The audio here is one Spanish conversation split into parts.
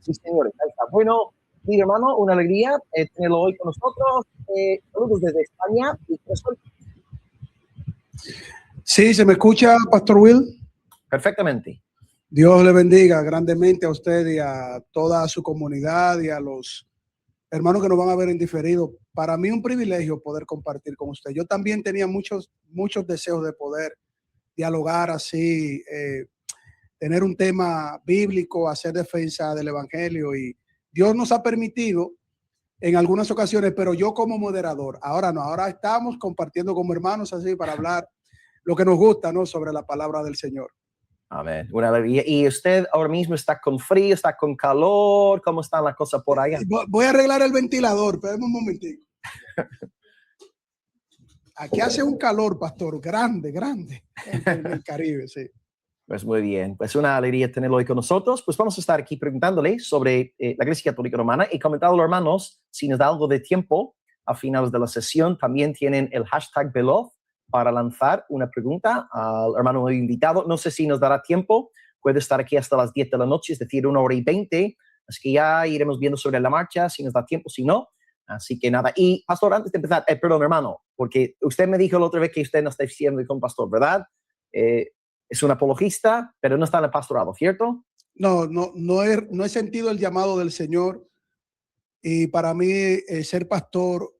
Sí, señores, ahí está. Bueno, mi hermano, una alegría tenerlo hoy con nosotros. Saludos desde España. Sí, ¿se me escucha, Pastor Will? Perfectamente. Dios le bendiga grandemente a usted y a toda su comunidad y a los hermanos que nos van a ver en diferido. Para mí un privilegio poder compartir con usted. Yo también tenía muchos deseos de poder dialogar así, tener un tema bíblico, hacer defensa del evangelio, y Dios nos ha permitido en algunas ocasiones, pero yo como moderador, ahora no, ahora estamos compartiendo como hermanos así para hablar lo que nos gusta, ¿no? Sobre la palabra del Señor. Amén. Una alegría. ¿Y usted ahora mismo está con frío, está con calor? ¿Cómo están las cosas por allá? Voy a arreglar el ventilador, espérame un momentito. Aquí hace un calor, pastor, grande en el Caribe, sí. Pues muy bien, pues una alegría tenerlo hoy con nosotros. Pues vamos a estar aquí preguntándole sobre la Iglesia Católica Romana y comentándolo, hermanos, si nos da algo de tiempo a finales de la sesión. También tienen el hashtag veloz para lanzar una pregunta al hermano invitado. No sé si nos dará tiempo, puede estar aquí hasta las 10 de la noche, es decir, 1:20, así que ya iremos viendo sobre la marcha si nos da tiempo, si no. Así que nada, y pastor, antes de empezar, perdón, hermano, porque usted me dijo la otra vez que usted no está siendo con pastor, ¿verdad? Es un apologista, pero no está en el pastorado, ¿cierto? No he sentido el llamado del Señor, y para mí ser pastor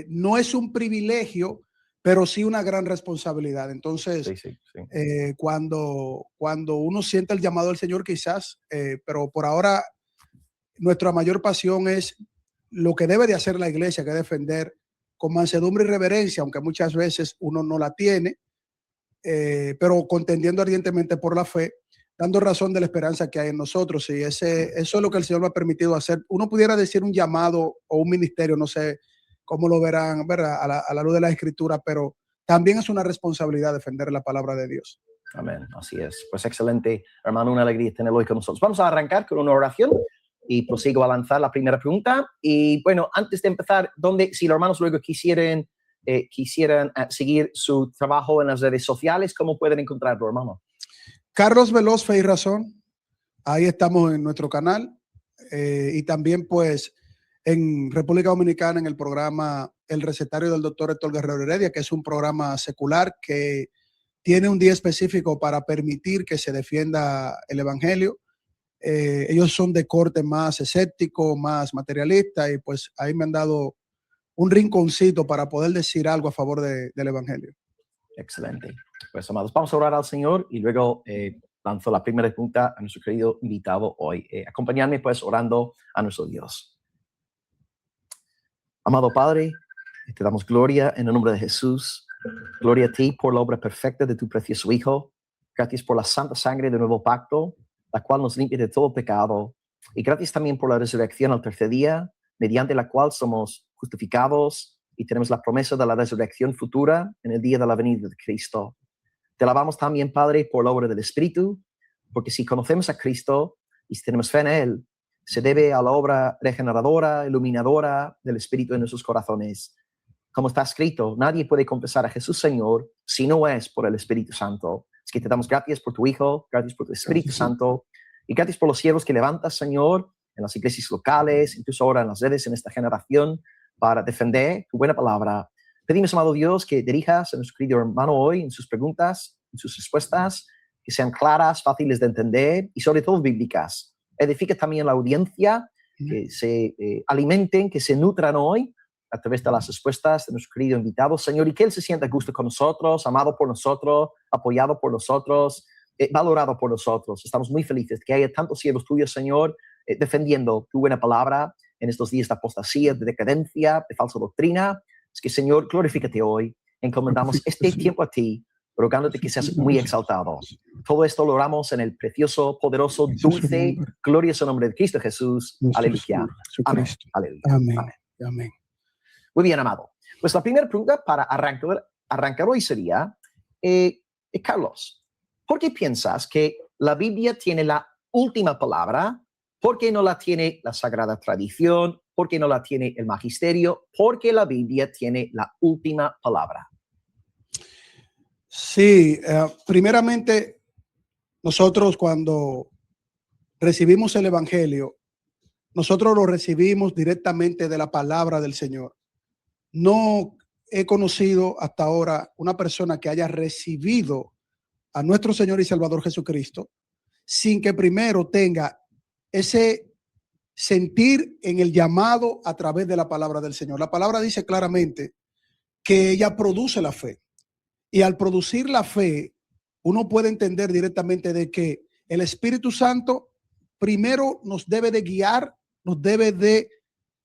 no es un privilegio, pero sí una gran responsabilidad. Entonces, sí. cuando uno siente el llamado del Señor, quizás, pero por ahora nuestra mayor pasión es lo que debe de hacer la iglesia, que es defender con mansedumbre y reverencia, aunque muchas veces uno no la tiene, pero contendiendo ardientemente por la fe, dando razón de la esperanza que hay en nosotros. Y eso es lo que el Señor me ha permitido hacer. Uno pudiera decir un llamado o un ministerio, no sé cómo lo verán, ¿verdad? A la luz de la Escritura, pero también es una responsabilidad defender la palabra de Dios. Amén, así es. Pues excelente, hermano, una alegría tenerlo hoy con nosotros. Vamos a arrancar con una oración y prosigo a lanzar la primera pregunta. Y bueno, antes de empezar, si los hermanos luego quisieran seguir su trabajo en las redes sociales, ¿cómo pueden encontrarlo, hermano? Carlos Veloz, Fe y Razón. Ahí estamos en nuestro canal, y también pues en República Dominicana en el programa El Recetario del Doctor Héctor Guerrero Heredia, que es un programa secular que tiene un día específico para permitir que se defienda el evangelio. Ellos son de corte más escéptico, más materialista, y pues ahí me han dado un rinconcito para poder decir algo a favor del evangelio. Excelente. Pues amados, vamos a orar al Señor y luego lanzo la primera pregunta a nuestro querido invitado hoy. Acompañadme pues orando a nuestro Dios. Amado Padre, te damos gloria en el nombre de Jesús. Gloria a ti por la obra perfecta de tu precioso Hijo. Gracias por la santa sangre del nuevo pacto, la cual nos limpia de todo pecado. Y gracias también por la resurrección al tercer día, mediante la cual somos justificados y tenemos la promesa de la resurrección futura en el día de la venida de Cristo. Te alabamos también, Padre, por la obra del Espíritu, porque si conocemos a Cristo y si tenemos fe en Él, se debe a la obra regeneradora, iluminadora del Espíritu en nuestros corazones. Como está escrito, nadie puede confesar a Jesús Señor si no es por el Espíritu Santo. Es que te damos gracias por tu Hijo, gracias por tu Espíritu Santo, y gracias por los siervos que levantas, Señor, en las iglesias locales, incluso ahora en las redes, en esta generación, para defender tu buena palabra. Pedimos, amado Dios, que dirijas a nuestro querido hermano hoy en sus preguntas, en sus respuestas, que sean claras, fáciles de entender y sobre todo bíblicas. Edifica también la audiencia, que se alimenten, que se nutran hoy a través de las respuestas de nuestro querido invitado, Señor, y que Él se sienta a gusto con nosotros, amado por nosotros, apoyado por nosotros, valorado por nosotros. Estamos muy felices de que haya tantos siervos tuyos, Señor, defendiendo tu buena palabra en estos días de apostasía, de decadencia, de falsa doctrina. Es que, Señor, glorifícate hoy. Encomendamos este tiempo a ti, rogándote que seas muy exaltado. Todo esto lo oramos en el precioso, poderoso, dulce, glorioso nombre de Cristo Jesús. Aleluya. Amén. Aleluya. Amén. Amén. Muy bien, amado. Pues la primera pregunta para arrancar hoy sería, Carlos, ¿por qué piensas que la Biblia tiene la última palabra? ¿Por qué no la tiene la Sagrada Tradición? ¿Por qué no la tiene el Magisterio? ¿Por qué la Biblia tiene la última palabra? Sí, primeramente, nosotros cuando recibimos el Evangelio, nosotros lo recibimos directamente de la palabra del Señor. No he conocido hasta ahora una persona que haya recibido a nuestro Señor y Salvador Jesucristo sin que primero tenga ese sentir en el llamado a través de la palabra del Señor. La palabra dice claramente que ella produce la fe. Y al producir la fe, uno puede entender directamente de que el Espíritu Santo primero nos debe de guiar, nos debe de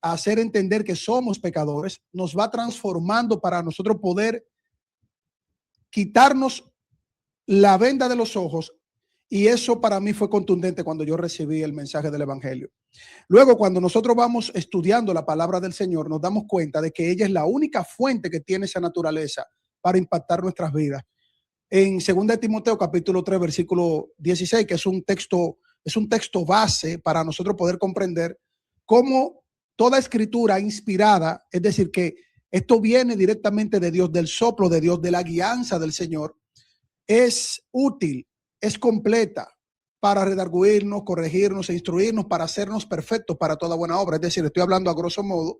hacer entender que somos pecadores, nos va transformando para nosotros poder quitarnos la venda de los ojos. Y eso para mí fue contundente cuando yo recibí el mensaje del Evangelio. Luego, cuando nosotros vamos estudiando la palabra del Señor, nos damos cuenta de que ella es la única fuente que tiene esa naturaleza para impactar nuestras vidas. En 2 Timoteo capítulo 3 versículo 16, que es un texto base para nosotros poder comprender cómo toda escritura inspirada, es decir, que esto viene directamente de Dios, del soplo de Dios, de la guianza del Señor, es útil, es completa para redarguirnos, corregirnos e instruirnos, para hacernos perfectos para toda buena obra. Es decir, estoy hablando a grosso modo.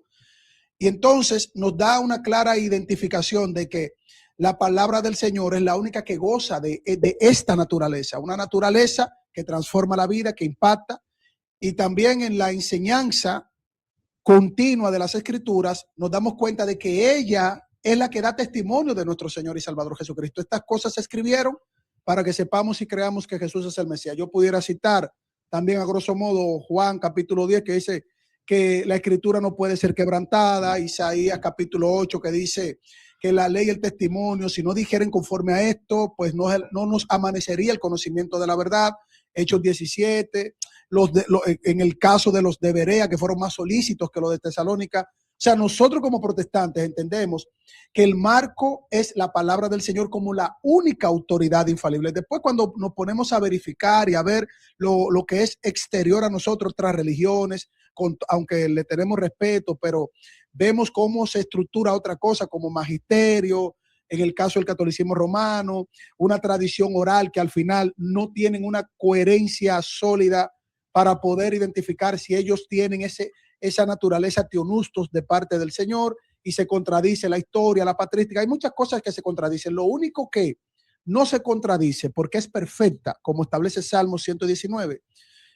Y entonces nos da una clara identificación de que la palabra del Señor es la única que goza de esta naturaleza, una naturaleza que transforma la vida, que impacta. Y también en la enseñanza continua de las Escrituras nos damos cuenta de que ella es la que da testimonio de nuestro Señor y Salvador Jesucristo. Estas cosas se escribieron para que sepamos y creamos que Jesús es el Mesías. Yo pudiera citar también a grosso modo Juan capítulo 10 que dice que la escritura no puede ser quebrantada, Isaías capítulo 8 que dice que la ley y el testimonio, si no dijeren conforme a esto, pues no nos amanecería el conocimiento de la verdad. Hechos 17, en el caso de los de Berea, que fueron más solícitos que los de Tesalónica. O sea, nosotros como protestantes entendemos que el marco es la palabra del Señor como la única autoridad infalible. Después, cuando nos ponemos a verificar y a ver lo que es exterior a nosotros, otras religiones, aunque le tenemos respeto, pero vemos cómo se estructura otra cosa como magisterio, en el caso del catolicismo romano, una tradición oral que al final no tienen una coherencia sólida para poder identificar si ellos tienen esa naturaleza teonustos de parte del Señor, y se contradice la historia, la patrística. Hay muchas cosas que se contradicen. Lo único que no se contradice, porque es perfecta, como establece Salmo 119,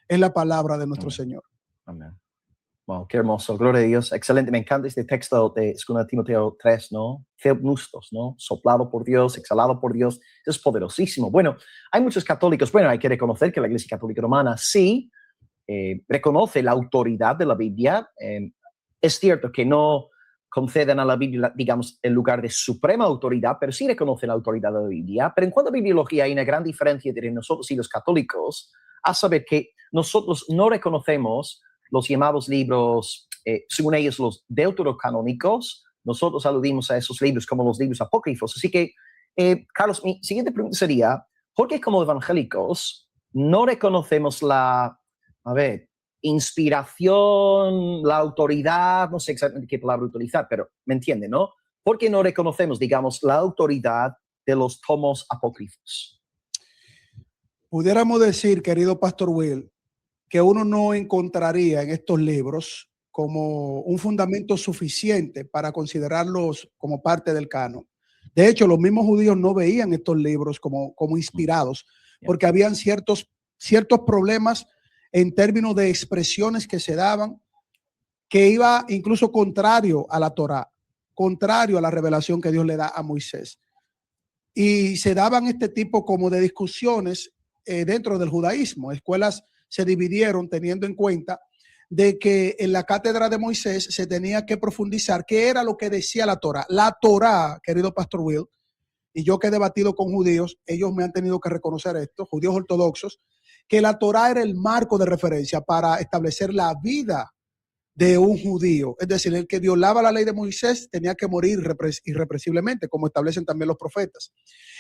es la palabra de nuestro Señor. Amén. Wow, qué hermoso, gloria a Dios, excelente, me encanta este texto de 2 Timoteo 3, ¿no? Theopneustos, ¿no? Soplado por Dios, exhalado por Dios, es poderosísimo. Bueno, hay muchos católicos, hay que reconocer que la Iglesia Católica Romana sí reconoce la autoridad de la Biblia. Es cierto que no conceden a la Biblia, digamos, el lugar de suprema autoridad, pero sí reconocen la autoridad de la Biblia. Pero en cuanto a bibliología hay una gran diferencia entre nosotros y los católicos, a saber que nosotros no reconocemos los llamados libros, según ellos, los deuterocanónicos. Nosotros aludimos a esos libros como los libros apócrifos. Así que, Carlos, mi siguiente pregunta sería, ¿por qué como evangélicos no reconocemos inspiración, la autoridad, no sé exactamente qué palabra utilizar, pero me entiende, ¿no? ¿Por qué no reconocemos, digamos, la autoridad de los tomos apócrifos? Pudiéramos decir, querido Pastor Will, que uno no encontraría en estos libros como un fundamento suficiente para considerarlos como parte del canon. De hecho, los mismos judíos no veían estos libros como inspirados, porque habían ciertos problemas en términos de expresiones que se daban, que iba incluso contrario a la Torá, contrario a la revelación que Dios le da a Moisés. Y se daban este tipo como de discusiones dentro del judaísmo. Escuelas se dividieron teniendo en cuenta de que en la cátedra de Moisés se tenía que profundizar qué era lo que decía la Torá. La Torá, querido Pastor Will, y yo que he debatido con judíos, ellos me han tenido que reconocer esto, judíos ortodoxos, que la Torá era el marco de referencia para establecer la vida de un judío. Es decir, el que violaba la ley de Moisés tenía que morir irrepresiblemente, como establecen también los profetas.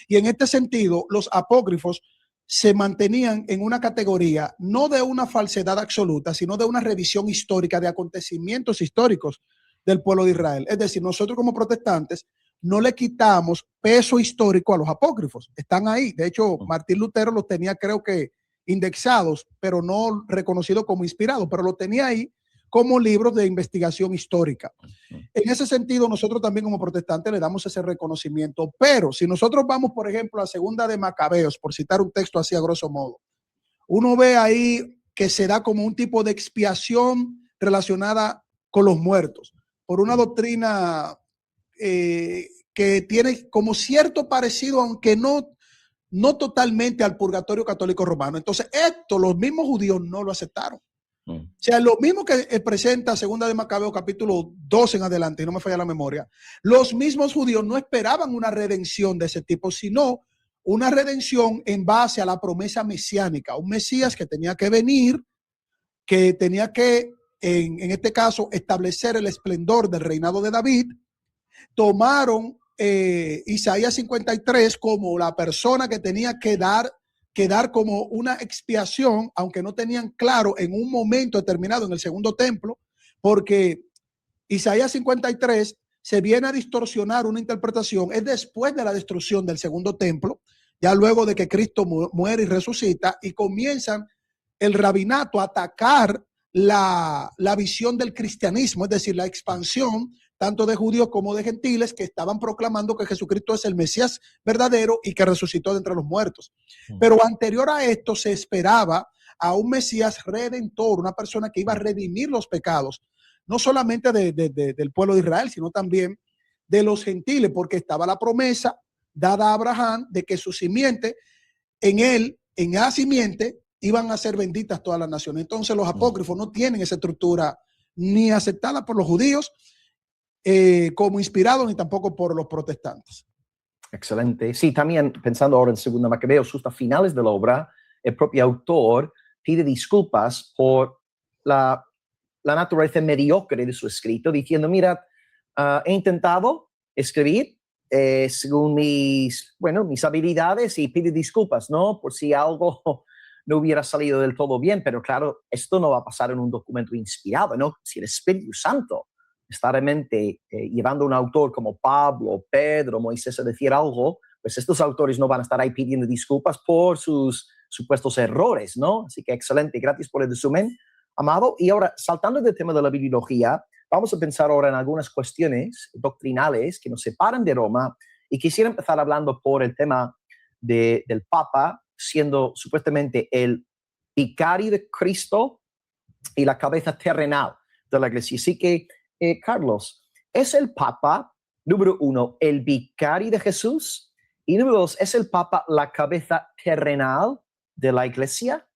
Y en este sentido, los apócrifos se mantenían en una categoría no de una falsedad absoluta, sino de una revisión histórica de acontecimientos históricos del pueblo de Israel. Es decir, nosotros como protestantes no le quitamos peso histórico a los apócrifos. Están ahí. De hecho, Martín Lutero los tenía, creo que indexados, pero no reconocidos como inspirados, pero lo tenía ahí como libros de investigación histórica. En ese sentido, nosotros también como protestantes le damos ese reconocimiento, pero si nosotros vamos, por ejemplo, a Segunda de Macabeos, por citar un texto así a grosso modo, uno ve ahí que se da como un tipo de expiación relacionada con los muertos, por una doctrina que tiene como cierto parecido, aunque no totalmente al purgatorio católico romano. Entonces, esto los mismos judíos no lo aceptaron. O sea, lo mismo que presenta Segunda de Macabeo capítulo 2 en adelante, y no me falla la memoria, los mismos judíos no esperaban una redención de ese tipo, sino una redención en base a la promesa mesiánica, un Mesías que tenía que venir, que tenía que, en este caso, establecer el esplendor del reinado de David. Tomaron Isaías 53 como la persona que tenía que dar como una expiación, aunque no tenían claro en un momento determinado en el segundo templo, porque Isaías 53 se viene a distorsionar una interpretación, es después de la destrucción del segundo templo, ya luego de que Cristo muere y resucita, y comienzan el rabinato a atacar la visión del cristianismo, es decir, la expansión tanto de judíos como de gentiles que estaban proclamando que Jesucristo es el Mesías verdadero y que resucitó de entre los muertos. Pero anterior a esto se esperaba a un Mesías redentor, una persona que iba a redimir los pecados, no solamente del pueblo de Israel, sino también de los gentiles, porque estaba la promesa dada a Abraham de que su simiente, en la simiente, iban a ser benditas todas las naciones. Entonces los apócrifos no tienen esa estructura ni aceptada por los judíos como inspirados, ni tampoco por los protestantes. Excelente. Sí, también pensando ahora en Segunda Macabeos, justo a finales de la obra, el propio autor pide disculpas por la naturaleza mediocre de su escrito, diciendo, mira, he intentado escribir según mis habilidades y pide disculpas, ¿no? Por si algo no hubiera salido del todo bien, pero claro, esto no va a pasar en un documento inspirado, ¿no? Si el Espíritu Santo está realmente llevando a un autor como Pablo, Pedro, Moisés a decir algo, pues estos autores no van a estar ahí pidiendo disculpas por sus supuestos errores, ¿no? Así que excelente, gracias por el resumen, Amado. Y ahora, saltando del tema de la bibliología, vamos a pensar ahora en algunas cuestiones doctrinales que nos separan de Roma, y quisiera empezar hablando por el tema del Papa siendo supuestamente el vicario de Cristo y la cabeza terrenal de la Iglesia. Así que, Carlos, ¿es el Papa, número uno, el vicario de Jesús? Y número dos, ¿es el Papa la cabeza terrenal de la Iglesia?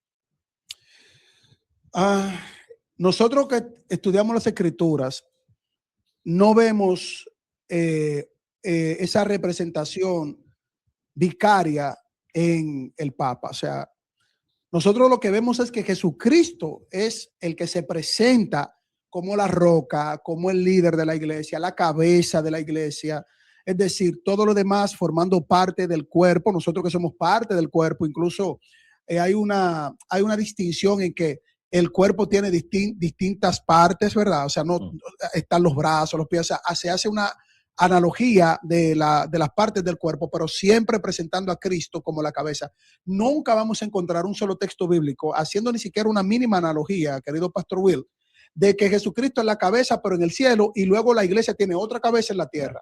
Nosotros que estudiamos las Escrituras, no vemos esa representación vicaria en el Papa. O sea, nosotros lo que vemos es que Jesucristo es el que se presenta como la roca, como el líder de la iglesia, la cabeza de la iglesia, es decir, todo lo demás formando parte del cuerpo. Nosotros que somos parte del cuerpo, incluso hay una distinción en que el cuerpo tiene distintas partes, ¿verdad? O sea, no están los brazos, los pies, o sea, se hace una analogía de las partes del cuerpo, pero siempre presentando a Cristo como la cabeza. Nunca vamos a encontrar un solo texto bíblico haciendo ni siquiera una mínima analogía, querido Pastor Will, de que Jesucristo es la cabeza, pero en el cielo, y luego la iglesia tiene otra cabeza en la tierra.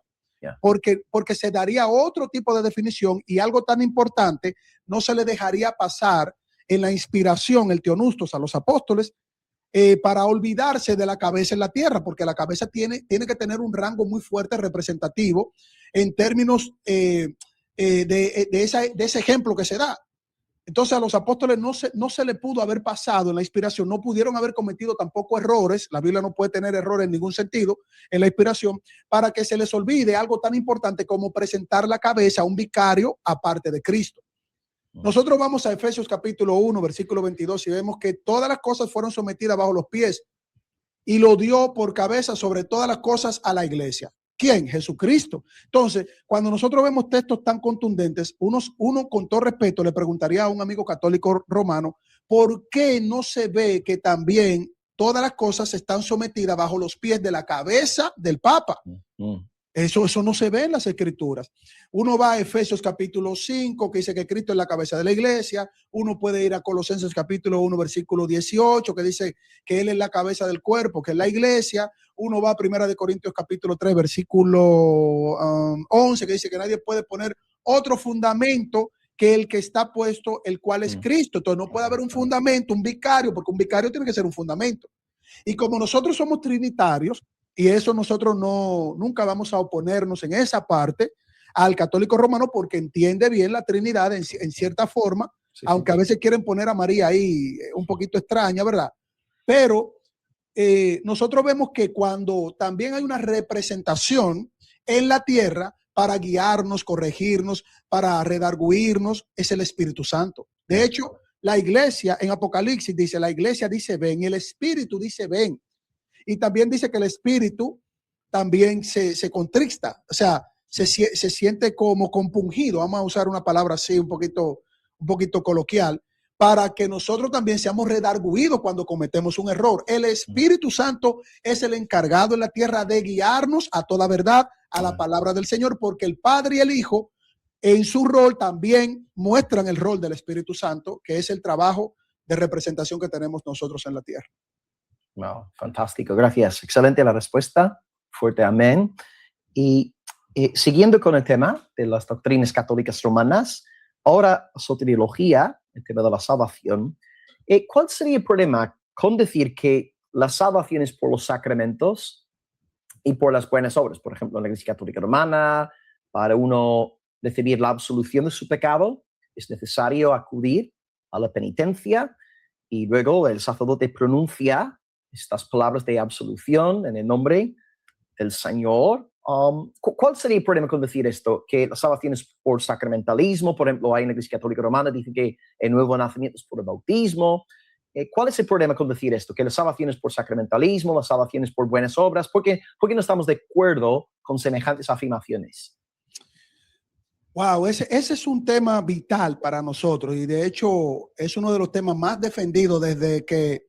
Porque se daría otro tipo de definición, y algo tan importante no se le dejaría pasar en la inspiración, el teonustos a los apóstoles, para olvidarse de la cabeza en la tierra, porque la cabeza tiene que tener un rango muy fuerte representativo en términos de ese ejemplo que se da. Entonces a los apóstoles no se le pudo haber pasado en la inspiración, no pudieron haber cometido tampoco errores. La Biblia no puede tener errores en ningún sentido en la inspiración, para que se les olvide algo tan importante como presentar la cabeza a un vicario aparte de Cristo. Nosotros vamos a Efesios capítulo 1, versículo 22, y vemos que todas las cosas fueron sometidas bajo los pies, y lo dio por cabeza sobre todas las cosas a la iglesia. ¿Quién? Jesucristo. Entonces, cuando nosotros vemos textos tan contundentes, uno con todo respeto le preguntaría a un amigo católico romano, ¿por qué no se ve que también todas las cosas están sometidas bajo los pies de la cabeza del Papa? Eso no se ve en las escrituras. Uno va a Efesios capítulo 5, que dice que Cristo es la cabeza de la iglesia. Uno puede ir a Colosenses capítulo 1, versículo 18, que dice que Él es la cabeza del cuerpo, que es la iglesia. Uno va a Primera de Corintios capítulo 3, versículo 11, que dice que nadie puede poner otro fundamento que el que está puesto, el cual es Cristo. Entonces no puede haber un fundamento, un vicario, porque un vicario tiene que ser un fundamento. Y como nosotros somos trinitarios, y eso nosotros nunca vamos a oponernos en esa parte al católico romano, porque entiende bien la Trinidad en cierta forma, sí, aunque a veces quieren poner a María ahí un poquito extraña, ¿verdad? Pero nosotros vemos que cuando también hay una representación en la tierra para guiarnos, corregirnos, para redarguirnos, es el Espíritu Santo. De hecho, la iglesia en Apocalipsis dice, la iglesia dice ven, el Espíritu dice ven. Y también dice que el Espíritu también se contrista, o sea, se siente como compungido. Vamos a usar una palabra así un poquito coloquial, para que nosotros también seamos redarguidos cuando cometemos un error. El Espíritu Santo es el encargado en la tierra de guiarnos a toda verdad, a la palabra del Señor, porque el Padre y el Hijo en su rol también muestran el rol del Espíritu Santo, que es el trabajo de representación que tenemos nosotros en la tierra. Wow, fantástico, gracias. Excelente la respuesta. Fuerte amén. Y siguiendo con el tema de las doctrinas católicas romanas, ahora soteriología, el tema de la salvación. ¿Cuál sería el problema con decir que la salvación es por los sacramentos y por las buenas obras? Por ejemplo, en la Iglesia Católica Romana, para uno recibir la absolución de su pecado, es necesario acudir a la penitencia y luego el sacerdote pronuncia estas palabras de absolución en el nombre del Señor. ¿Cuál sería el problema con decir esto? Que la salvación es por sacramentalismo. Por ejemplo, hay en la Iglesia Católica Romana dice que el nuevo nacimiento es por el bautismo. ¿Cuál es el problema con decir esto? Que la salvación es por sacramentalismo, la salvación es por buenas obras. ¿Por qué no estamos de acuerdo con semejantes afirmaciones? Wow, ese es un tema vital para nosotros y de hecho es uno de los temas más defendidos desde que,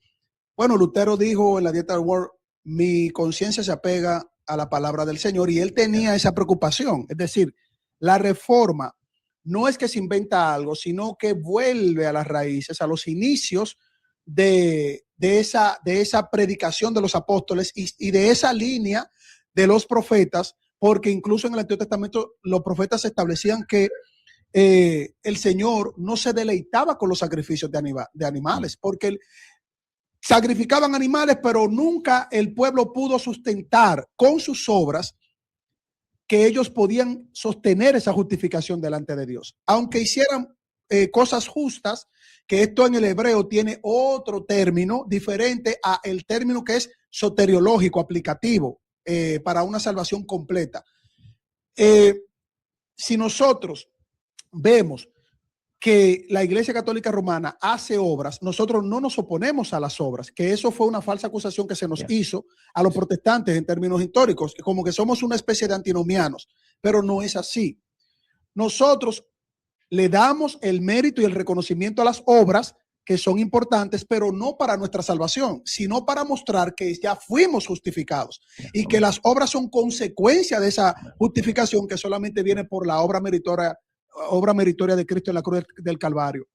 bueno, Lutero dijo en la Dieta del Word, mi conciencia se apega a la palabra del Señor, y él tenía esa preocupación. Es decir, la reforma no es que se inventa algo, sino que vuelve a las raíces, a los inicios de esa predicación de los apóstoles y de esa línea de los profetas, porque incluso en el Antiguo Testamento los profetas establecían que el Señor no se deleitaba con los sacrificios de animales, porque sacrificaban animales, pero nunca el pueblo pudo sustentar con sus obras que ellos podían sostener esa justificación delante de Dios. Aunque hicieran cosas justas, que esto en el hebreo tiene otro término diferente a el término que es soteriológico, aplicativo, para una salvación completa. Si nosotros vemos que la Iglesia Católica Romana hace obras, nosotros no nos oponemos a las obras, que eso fue una falsa acusación que se nos hizo a los protestantes en términos históricos, como que somos una especie de antinomianos, pero no es así. Nosotros le damos el mérito y el reconocimiento a las obras que son importantes, pero no para nuestra salvación, sino para mostrar que ya fuimos justificados y que las obras son consecuencia de esa justificación que solamente viene por la obra meritoria de Cristo en la cruz del Calvario.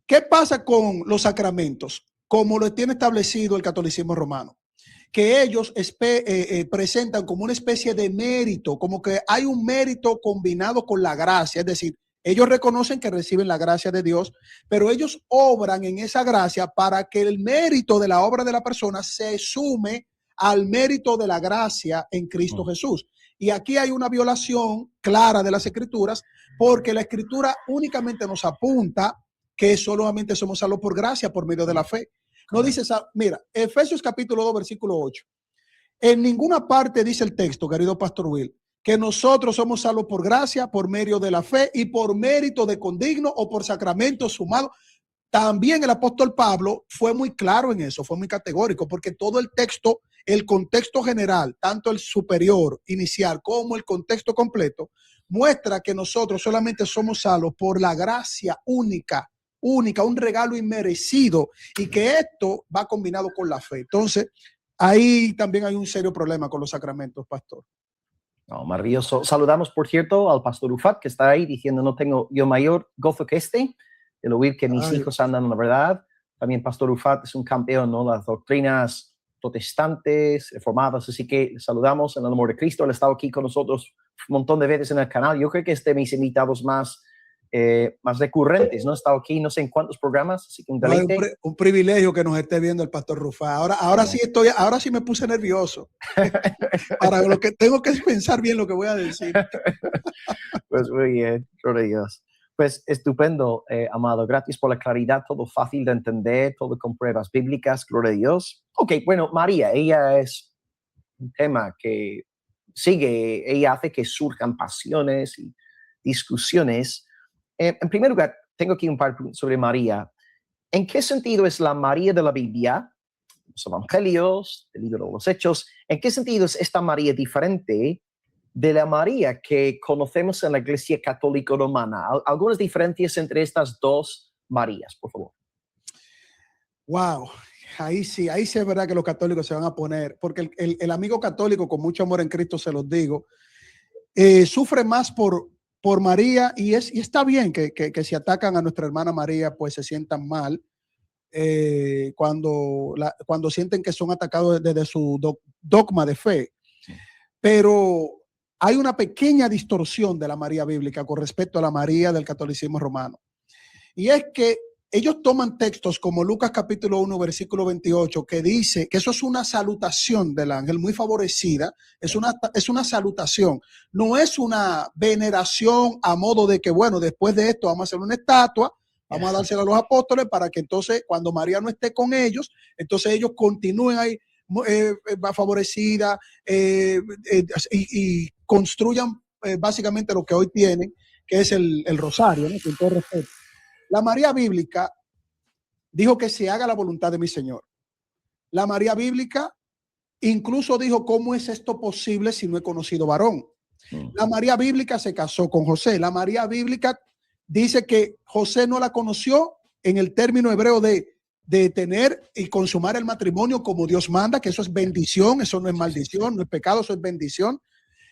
¿Qué pasa con los sacramentos? Como lo tiene establecido el catolicismo romano, que ellos presentan como una especie de mérito, como que hay un mérito combinado con la gracia, es decir, ellos reconocen que reciben la gracia de Dios, pero ellos obran en esa gracia para que el mérito de la obra de la persona se sume al mérito de la gracia en Cristo Jesús. Y aquí hay una violación clara de las Escrituras, porque la Escritura únicamente nos apunta que solamente somos salvos por gracia, por medio de la fe. No dice, mira, Efesios capítulo 2, versículo 8. En ninguna parte dice el texto, querido Pastor Will, que nosotros somos salvos por gracia, por medio de la fe y por mérito de condigno o por sacramentos sumados. También el apóstol Pablo fue muy claro en eso, fue muy categórico, porque todo el texto, el contexto general, tanto el superior, inicial, como el contexto completo, muestra que nosotros solamente somos salvos por la gracia única, un regalo inmerecido, y que esto va combinado con la fe. Entonces, ahí también hay un serio problema con los sacramentos, pastor. No, maravilloso. Saludamos, por cierto, al pastor Ufat, que está ahí diciendo, no tengo yo mayor gozo que el oír que mis hijos andan en la verdad. También pastor Ufat es un campeón, ¿no? Las doctrinas protestantes, reformadas, así que saludamos en el amor de Cristo. Él ha estado aquí con nosotros un montón de veces en el canal. Yo creo que es de mis invitados más recurrentes, ¿no? He estado aquí no sé en cuántos programas, así que un deleite. No, un privilegio que nos esté viendo el pastor Rufá. Ahora sí me puse nervioso. Para lo que tengo que pensar bien lo que voy a decir. Pues muy bien, gloria a Dios. Pues estupendo, amado. Gracias por la claridad, todo fácil de entender, todo con pruebas bíblicas, gloria a Dios. Ok, bueno, María, ella es un tema que sigue, ella hace que surjan pasiones y discusiones. En primer lugar, tengo aquí un par de preguntas sobre María. ¿En qué sentido es la María de la Biblia, los evangelios, el libro de los Hechos? ¿En qué sentido es esta María diferente de la María que conocemos en la Iglesia Católica Romana? ¿Algunas diferencias entre estas dos Marías, por favor? Wow, ahí sí es verdad que los católicos se van a poner, porque el amigo católico con mucho amor en Cristo, se los digo, sufre más por María y está bien que si atacan a nuestra hermana María, pues se sientan mal cuando sienten que son atacados desde su dogma de fe. Pero hay una pequeña distorsión de la María bíblica con respecto a la María del catolicismo romano. Y es que ellos toman textos como Lucas capítulo 1, versículo 28, que dice que eso es una salutación del ángel muy favorecida, es una salutación, no es una veneración a modo de que, bueno, después de esto vamos a hacer una estatua, vamos a dársela a los apóstoles para que entonces cuando María no esté con ellos, entonces ellos continúen ahí favorecida y construyan básicamente lo que hoy tienen, que es el rosario, ¿no? Con todo respeto. La María bíblica dijo que se haga la voluntad de mi Señor. La María bíblica incluso dijo, ¿cómo es esto posible si no he conocido varón? La María bíblica se casó con José. La María bíblica dice que José no la conoció en el término hebreo de tener y consumar el matrimonio como Dios manda, que eso es bendición, eso no es maldición, no es pecado, eso es bendición.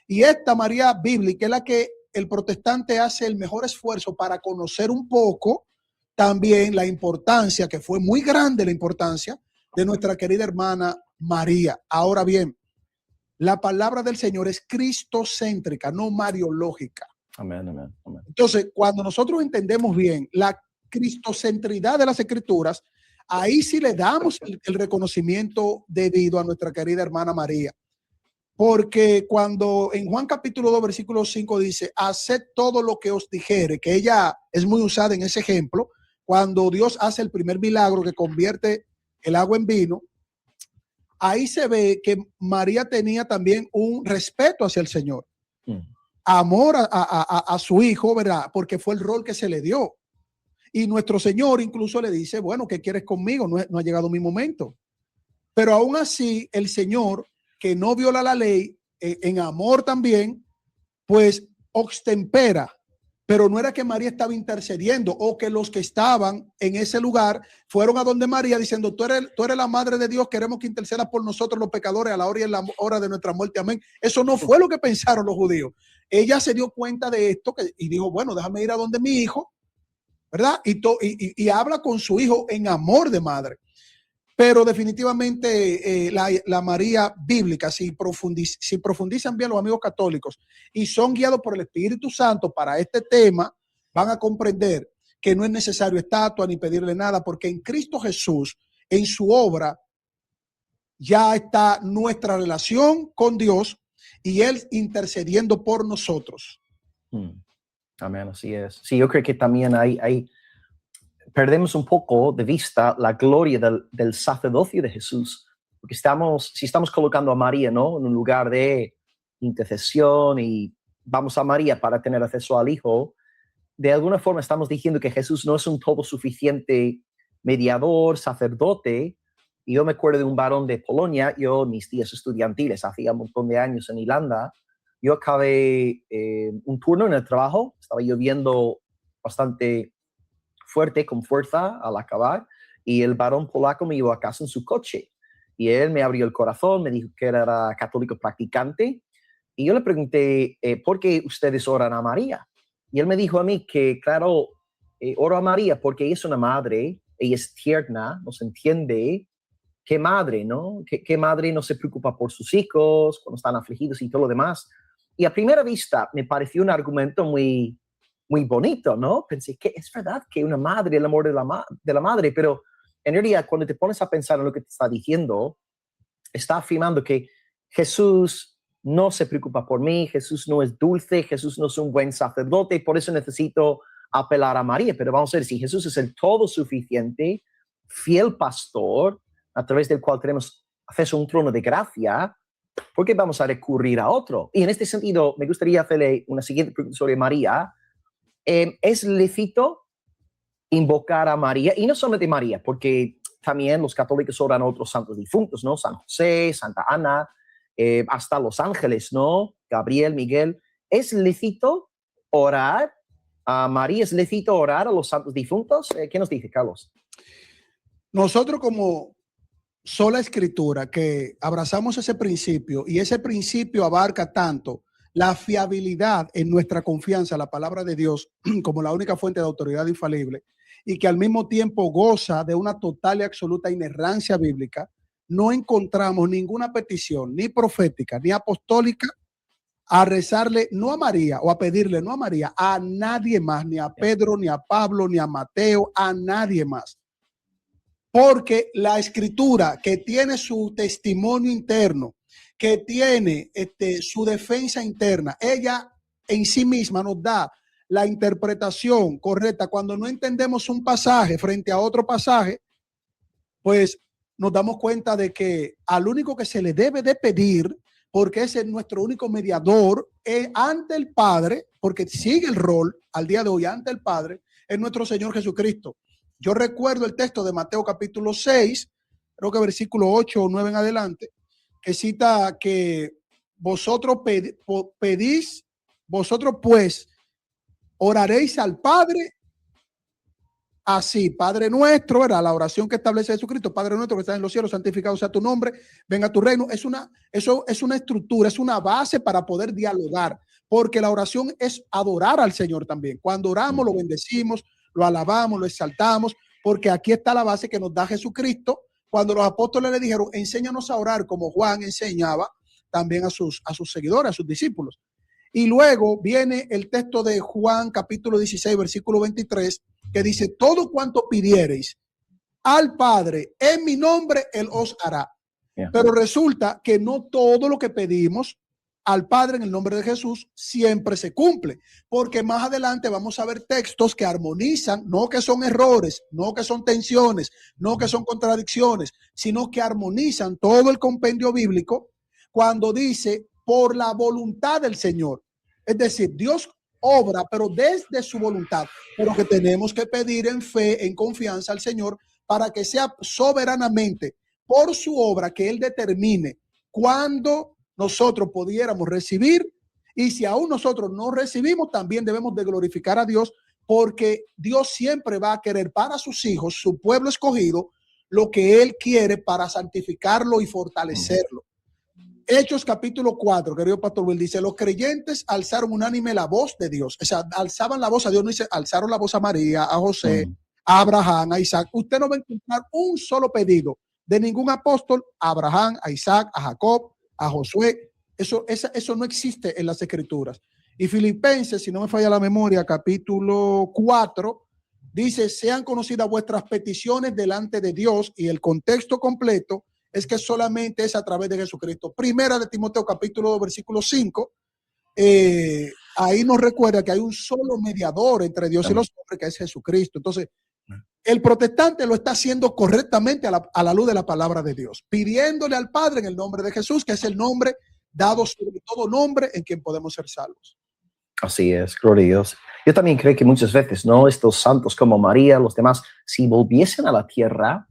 Y esta María bíblica es la que el protestante hace el mejor esfuerzo para conocer un poco también la importancia, que fue muy grande la importancia de nuestra querida hermana María. Ahora bien, la palabra del Señor es cristocéntrica, no mariológica. Amén, amén, amén. Entonces, cuando nosotros entendemos bien la cristocentridad de las Escrituras, ahí sí le damos el reconocimiento debido a nuestra querida hermana María. Porque cuando en Juan capítulo 2, versículo 5 dice, haced todo lo que os dijere, que ella es muy usada en ese ejemplo, cuando Dios hace el primer milagro que convierte el agua en vino, ahí se ve que María tenía también un respeto hacia el Señor, amor a su hijo, ¿verdad? Porque fue el rol que se le dio. Y nuestro Señor incluso le dice, bueno, ¿qué quieres conmigo? No ha llegado mi momento. Pero aún así, el Señor, que no viola la ley, en amor también, pues extempera. Pero no era que María estaba intercediendo o que los que estaban en ese lugar fueron a donde María diciendo, tú eres la madre de Dios, queremos que intercedas por nosotros los pecadores a la hora y en la hora de nuestra muerte, amén. Eso no fue lo que pensaron los judíos. Ella se dio cuenta de esto y dijo, bueno, déjame ir a donde mi hijo, ¿verdad? Y habla con su hijo en amor de madre. Pero definitivamente la María bíblica, si profundizan bien los amigos católicos y son guiados por el Espíritu Santo para este tema, van a comprender que no es necesario estatua ni pedirle nada, porque en Cristo Jesús, en su obra, ya está nuestra relación con Dios y Él intercediendo por nosotros. Amén, así es. Sí, yo creo que también perdemos un poco de vista la gloria del sacerdocio de Jesús, porque si estamos colocando a María, ¿no?, en un lugar de intercesión y vamos a María para tener acceso al Hijo, de alguna forma estamos diciendo que Jesús no es un todo suficiente mediador, sacerdote. Y yo me acuerdo de un varón de Polonia, yo en mis días estudiantiles, hacía un montón de años en Irlanda, yo acabé un turno en el trabajo, estaba lloviendo bastante fuerte, con fuerza al acabar, y el varón polaco me llevó a casa en su coche y él me abrió el corazón, me dijo que era católico practicante Y yo le pregunté, ¿por qué ustedes oran a María? Y él me dijo a mí que, claro, oro a María porque ella es una madre, ella es tierna, nos entiende. ¿Qué madre, no? ¿Qué madre no se preocupa por sus hijos cuando están afligidos y todo lo demás? Y a primera vista me pareció un argumento muy, muy bonito, ¿no? Pensé que es verdad que una madre, el amor de la madre, pero en realidad cuando te pones a pensar en lo que te está diciendo, está afirmando que Jesús no se preocupa por mí, Jesús no es dulce, Jesús no es un buen sacerdote, por eso necesito apelar a María. Pero vamos a ver, si Jesús es el todo suficiente, fiel pastor, a través del cual tenemos acceso a un trono de gracia, ¿por qué vamos a recurrir a otro? Y en este sentido, me gustaría hacerle una siguiente pregunta sobre María. ¿Es lícito invocar a María? Y no solamente María, porque también los católicos oran a otros santos difuntos, ¿no? San José, Santa Ana, hasta los ángeles, ¿no? Gabriel, Miguel. ¿Es lícito orar a María? ¿Es lícito orar a los santos difuntos? ¿Qué nos dice, Carlos? Nosotros como sola escritura que abrazamos ese principio y ese principio abarca tanto la fiabilidad en nuestra confianza, la palabra de Dios como la única fuente de autoridad infalible y que al mismo tiempo goza de una total y absoluta inerrancia bíblica, no encontramos ninguna petición ni profética ni apostólica a rezarle no a María o a pedirle no a María, a nadie más, ni a Pedro, ni a Pablo, ni a Mateo, a nadie más. Porque la escritura que tiene su testimonio interno, que tiene su defensa interna, ella en sí misma nos da la interpretación correcta. Cuando no entendemos un pasaje frente a otro pasaje, pues nos damos cuenta de que al único que se le debe de pedir, porque ese es nuestro único mediador ante el Padre, porque sigue el rol al día de hoy ante el Padre, es nuestro Señor Jesucristo. Yo recuerdo el texto de Mateo capítulo 6, creo que versículo 8 o 9 en adelante, que cita que vosotros pedís, vosotros pues oraréis al Padre así, Padre nuestro, ¿verdad? La oración que establece Jesucristo, Padre nuestro que estás en los cielos, santificado sea tu nombre, venga tu reino. Eso es una estructura, es una base para poder dialogar, porque la oración es adorar al Señor también. Cuando oramos, lo bendecimos, lo alabamos, lo exaltamos, porque aquí está la base que nos da Jesucristo. Cuando los apóstoles le dijeron, enséñanos a orar como Juan enseñaba también a sus seguidores, a sus discípulos. Y luego viene el texto de Juan capítulo 16, versículo 23, que dice, todo cuanto pidiereis al Padre en mi nombre, Él os hará. Yeah. Pero resulta que no todo lo que pedimos al Padre en el nombre de Jesús siempre se cumple, porque más adelante vamos a ver textos que armonizan, no que son errores, no que son tensiones, no que son contradicciones, sino que armonizan todo el compendio bíblico cuando dice por la voluntad del Señor. Es decir, Dios obra, pero desde su voluntad, pero que tenemos que pedir en fe, en confianza al Señor para que sea soberanamente por su obra que Él determine cuándo nosotros pudiéramos recibir, y si aún nosotros no recibimos, también debemos de glorificar a Dios, porque Dios siempre va a querer para sus hijos, su pueblo escogido, lo que Él quiere para santificarlo y fortalecerlo. Hechos capítulo 4, querido Pastor Will, dice, los creyentes alzaron unánime la voz de Dios, o sea, alzaban la voz a Dios, no dice, alzaron la voz a María, a José, a Abraham, a Isaac. Usted no va a encontrar un solo pedido de ningún apóstol, a Abraham, a Isaac, a Jacob, a Josué. Eso no existe en las escrituras. Y Filipenses, si no me falla la memoria, capítulo 4, dice, sean conocidas vuestras peticiones delante de Dios, y el contexto completo es que solamente es a través de Jesucristo. Primera de Timoteo capítulo 2, versículo 5, ahí nos recuerda que hay un solo mediador entre Dios y los hombres, que es Jesucristo. Entonces, el protestante lo está haciendo correctamente a la luz de la palabra de Dios, pidiéndole al Padre en el nombre de Jesús, que es el nombre dado sobre todo nombre en quien podemos ser salvos. Así es, gloria a Dios. Yo también creo que muchas veces, ¿no? Estos santos como María, los demás, si volviesen a la tierra,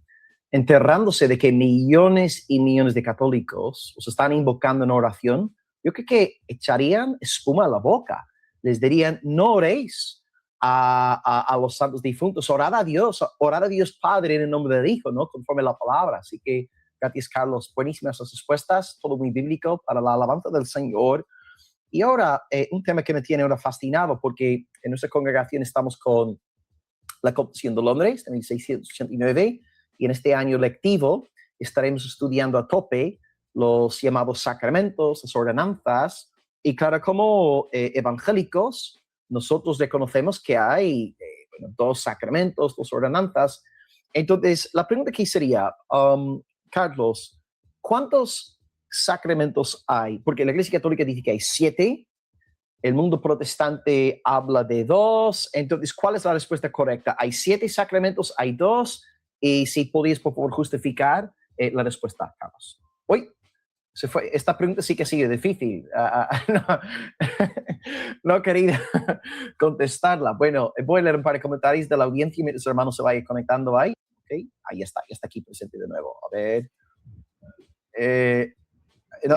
enterrándose de que millones y millones de católicos los están invocando en oración, yo creo que echarían espuma a la boca. Les dirían, no oréis a los santos difuntos, orad a Dios Padre en el nombre del Hijo, ¿no? Conforme la palabra. Así que, gracias, Carlos. Buenísimas las respuestas, todo muy bíblico para la alabanza del Señor. Y ahora, un tema que me tiene ahora fascinado, porque en nuestra congregación estamos con la Confesión de Londres, en 1689, y en este año lectivo estaremos estudiando a tope los llamados sacramentos, las ordenanzas, y claro, como evangélicos, nosotros reconocemos que hay dos sacramentos, dos ordenanzas. Entonces, la pregunta aquí sería, Carlos, ¿cuántos sacramentos hay? Porque la Iglesia Católica dice que hay 7, el mundo protestante habla de 2, entonces, ¿cuál es la respuesta correcta? ¿Hay 7 sacramentos? ¿Hay 2? Y si podías, por favor, justificar la respuesta, Carlos. Uy, se fue. Esta pregunta sí que sigue difícil. No he querido contestarla. Bueno, voy a leer un par de comentarios de la audiencia mientras el hermano se vaya conectando ahí. Okay. Ahí está, ya está aquí presente de nuevo. A ver. No,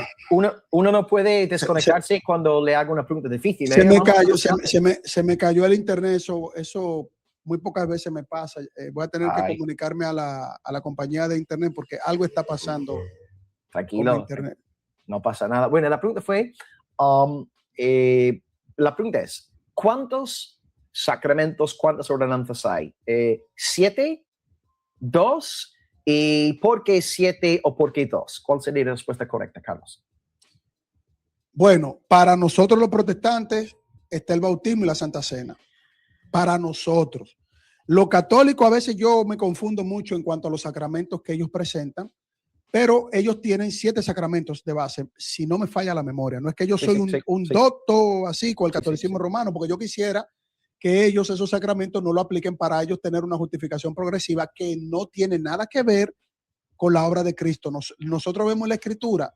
uno no puede desconectarse cuando le hago una pregunta difícil. Se me cayó el internet, eso muy pocas veces me pasa. Voy a tener que comunicarme a la compañía de internet porque algo está pasando. Tranquilo, internet. No pasa nada. Bueno, la pregunta fue, la pregunta es, ¿cuántos sacramentos, cuántas ordenanzas hay? 7, 2, ¿y por qué 7 o por qué 2? ¿Cuál sería la respuesta correcta, Carlos? Bueno, para nosotros los protestantes está el bautismo y la Santa Cena. Para nosotros. Los católicos a veces yo me confundo mucho en cuanto a los sacramentos que ellos presentan, pero ellos tienen 7 sacramentos de base, si no me falla la memoria. No es que yo soy un docto así con el catolicismo romano, porque yo quisiera que ellos esos sacramentos no lo apliquen para ellos tener una justificación progresiva que no tiene nada que ver con la obra de Cristo. Nosotros vemos en la Escritura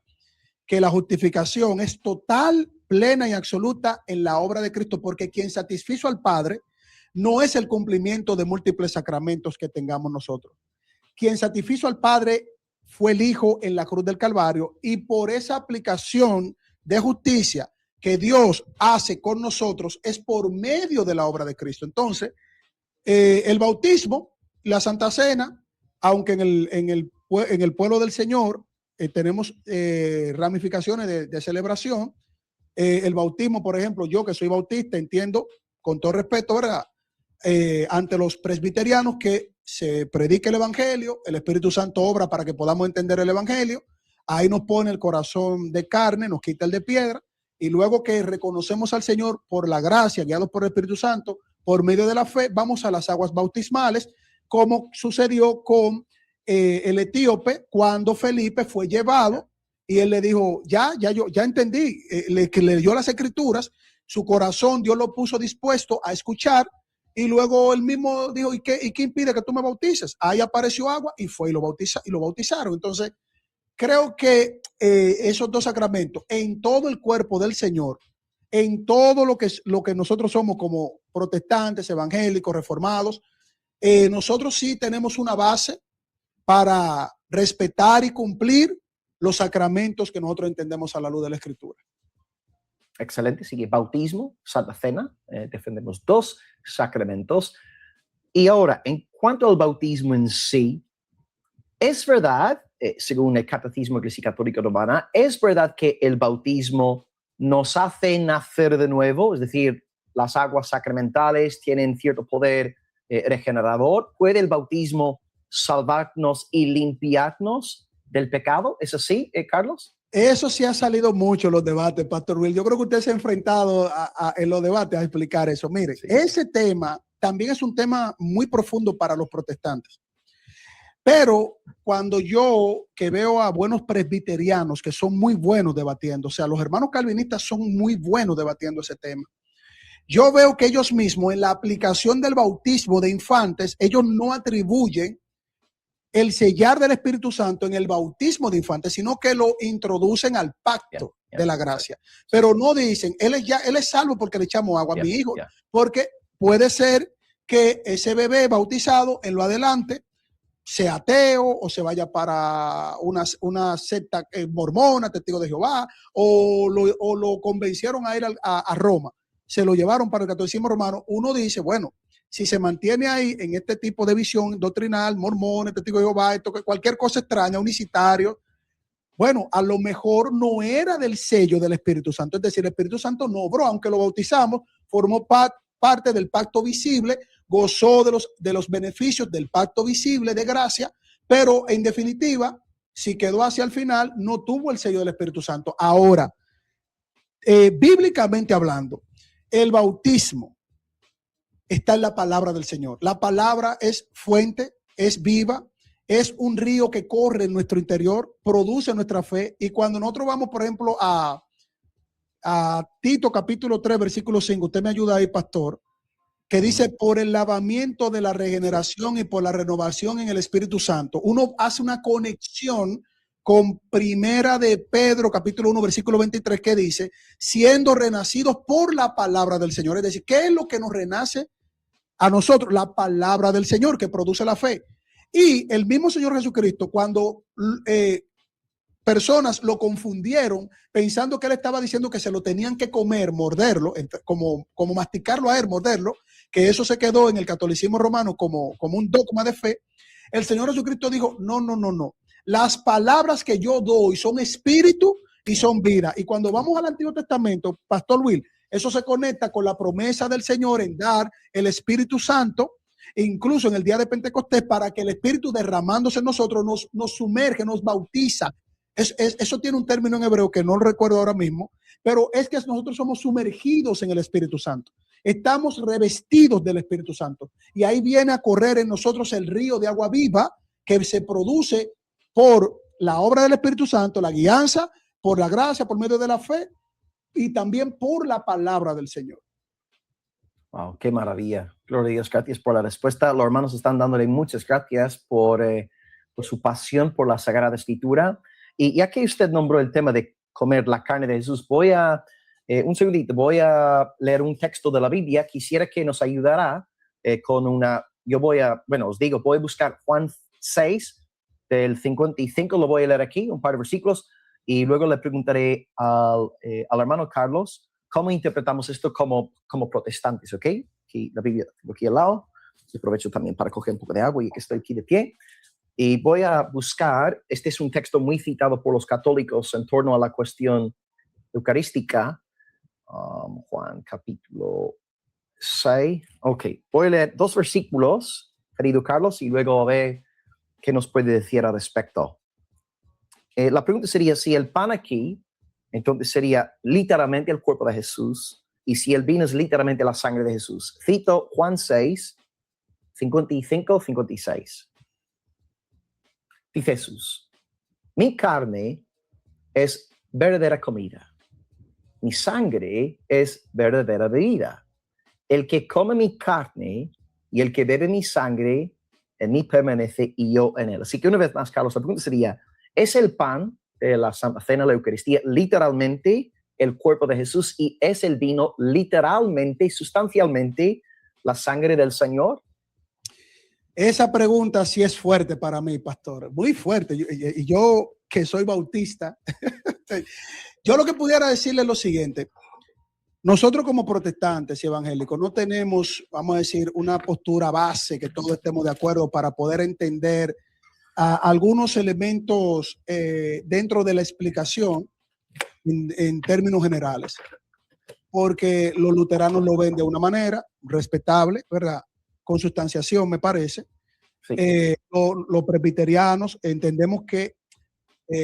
que la justificación es total, plena y absoluta en la obra de Cristo, porque quien satisfizo al Padre no es el cumplimiento de múltiples sacramentos que tengamos nosotros. Quien satisfizo al Padre fue el Hijo en la cruz del Calvario, y por esa aplicación de justicia que Dios hace con nosotros es por medio de la obra de Cristo. Entonces, el bautismo, la Santa Cena, aunque en el pueblo del Señor tenemos ramificaciones de celebración, el bautismo, por ejemplo, yo que soy bautista, entiendo con todo respeto, ¿verdad? Ante los presbiterianos que se predica el evangelio, el Espíritu Santo obra para que podamos entender el evangelio, ahí nos pone el corazón de carne, nos quita el de piedra, y luego que reconocemos al Señor por la gracia, guiados por el Espíritu Santo, por medio de la fe, vamos a las aguas bautismales, como sucedió con el etíope cuando Felipe fue llevado y él le dijo, ya entendí, que le dio las escrituras, su corazón Dios lo puso dispuesto a escuchar. Y luego él mismo dijo, ¿y qué impide que tú me bautices? Ahí apareció agua y fue y lo bautizaron. Entonces, creo que esos 2 sacramentos en todo el cuerpo del Señor, en todo lo que nosotros somos como protestantes, evangélicos, reformados, nosotros sí tenemos una base para respetar y cumplir los sacramentos que nosotros entendemos a la luz de la Escritura. Excelente, sigue bautismo, Santa Cena, defendemos 2 sacramentos. Y ahora, en cuanto al bautismo en sí, es verdad, según el Catecismo de la Iglesia Católica Romana, es verdad que el bautismo nos hace nacer de nuevo, es decir, las aguas sacramentales tienen cierto poder regenerador. ¿Puede el bautismo salvarnos y limpiarnos del pecado? ¿Es así, Carlos? Eso sí ha salido mucho en los debates, Pastor Will. Yo creo que usted se ha enfrentado en los debates a explicar eso. Mire, sí. Ese tema también es un tema muy profundo para los protestantes. Pero cuando yo que veo a buenos presbiterianos que son muy buenos debatiendo, o sea, los hermanos calvinistas son muy buenos debatiendo ese tema, yo veo que ellos mismos en la aplicación del bautismo de infantes, ellos no atribuyen el sellar del Espíritu Santo en el bautismo de infantes, sino que lo introducen al pacto de la gracia. Pero no dicen, él es salvo porque le echamos agua a mi hijo, porque puede ser que ese bebé bautizado en lo adelante sea ateo o se vaya para una secta mormona, testigo de Jehová, o lo convencieron a ir a Roma, se lo llevaron para el catolicismo romano. Uno dice, bueno, si se mantiene ahí en este tipo de visión doctrinal, mormones, testigos de Jehová, cualquier cosa extraña, unicitario, Bueno, a lo mejor no era del sello del Espíritu Santo, es decir, el Espíritu Santo no obró, aunque lo bautizamos, formó parte del pacto visible, gozó de los beneficios del pacto visible de gracia, pero en definitiva, si quedó hacia el final, no tuvo el sello del Espíritu Santo. Ahora, bíblicamente hablando, el bautismo está en la palabra del Señor. La palabra es fuente, es viva, es un río que corre en nuestro interior, produce nuestra fe. Y cuando nosotros vamos, por ejemplo, a Tito capítulo 3, versículo 5, usted me ayuda ahí, pastor, que dice, por el lavamiento de la regeneración y por la renovación en el Espíritu Santo, uno hace una conexión con Primera de Pedro, capítulo 1, versículo 23, que dice, siendo renacidos por la palabra del Señor. Es decir, ¿qué es lo que nos renace a nosotros? La palabra del Señor, que produce la fe. Y el mismo Señor Jesucristo, cuando personas lo confundieron pensando que él estaba diciendo que se lo tenían que comer, morderlo, como masticarlo a él, morderlo, que eso se quedó en el catolicismo romano como un dogma de fe, el Señor Jesucristo dijo, no, no, no, no. Las palabras que yo doy son espíritu y son vida. Y cuando vamos al Antiguo Testamento, Pastor Will, eso se conecta con la promesa del Señor en dar el Espíritu Santo, e incluso en el día de Pentecostés, para que el Espíritu derramándose en nosotros nos sumerge, nos bautiza. Eso tiene un término en hebreo que no lo recuerdo ahora mismo, pero es que nosotros somos sumergidos en el Espíritu Santo. Estamos revestidos del Espíritu Santo. Y ahí viene a correr en nosotros el río de agua viva que se produce por la obra del Espíritu Santo, la guianza, por la gracia, por medio de la fe y también por la palabra del Señor. Wow, qué maravilla. Gloria a Dios, gracias por la respuesta. Los hermanos están dándole muchas gracias por su pasión por la Sagrada Escritura. Y ya que usted nombró el tema de comer la carne de Jesús, un segundito, voy a leer un texto de la Biblia. Quisiera que nos ayudara con voy a buscar Juan 6, del 55, lo voy a leer aquí, un par de versículos, y luego le preguntaré al hermano Carlos cómo interpretamos esto como protestantes, ¿ok? Aquí la Biblia tengo aquí al lado. Aprovecho también para coger un poco de agua y que estoy aquí de pie. Y voy a buscar, este es un texto muy citado por los católicos en torno a la cuestión eucarística. Juan capítulo 6. Ok, voy a leer 2 versículos, querido Carlos, y luego a ver qué nos puede decir al respecto. La pregunta sería, si el pan aquí, entonces sería literalmente el cuerpo de Jesús, y si el vino es literalmente la sangre de Jesús. Cito Juan 6, 55, 56. Dice Jesús, mi carne es verdadera comida, mi sangre es verdadera bebida. El que come mi carne y el que bebe mi sangre, en mí permanece y yo en él. Así que una vez más, Carlos, la pregunta sería, ¿es el pan de la Santa Cena, la Eucaristía, literalmente el cuerpo de Jesús, y es el vino literalmente, sustancialmente, la sangre del Señor? Esa pregunta sí es fuerte para mí, pastor, muy fuerte. Y yo que soy bautista, yo lo que pudiera decirle es lo siguiente. Nosotros como protestantes y evangélicos no tenemos, vamos a decir, una postura base que todos estemos de acuerdo para poder entender algunos elementos dentro de la explicación en términos generales. Porque los luteranos lo ven de una manera respetable, ¿verdad? Consustanciación, me parece. Sí. Los presbiterianos entendemos que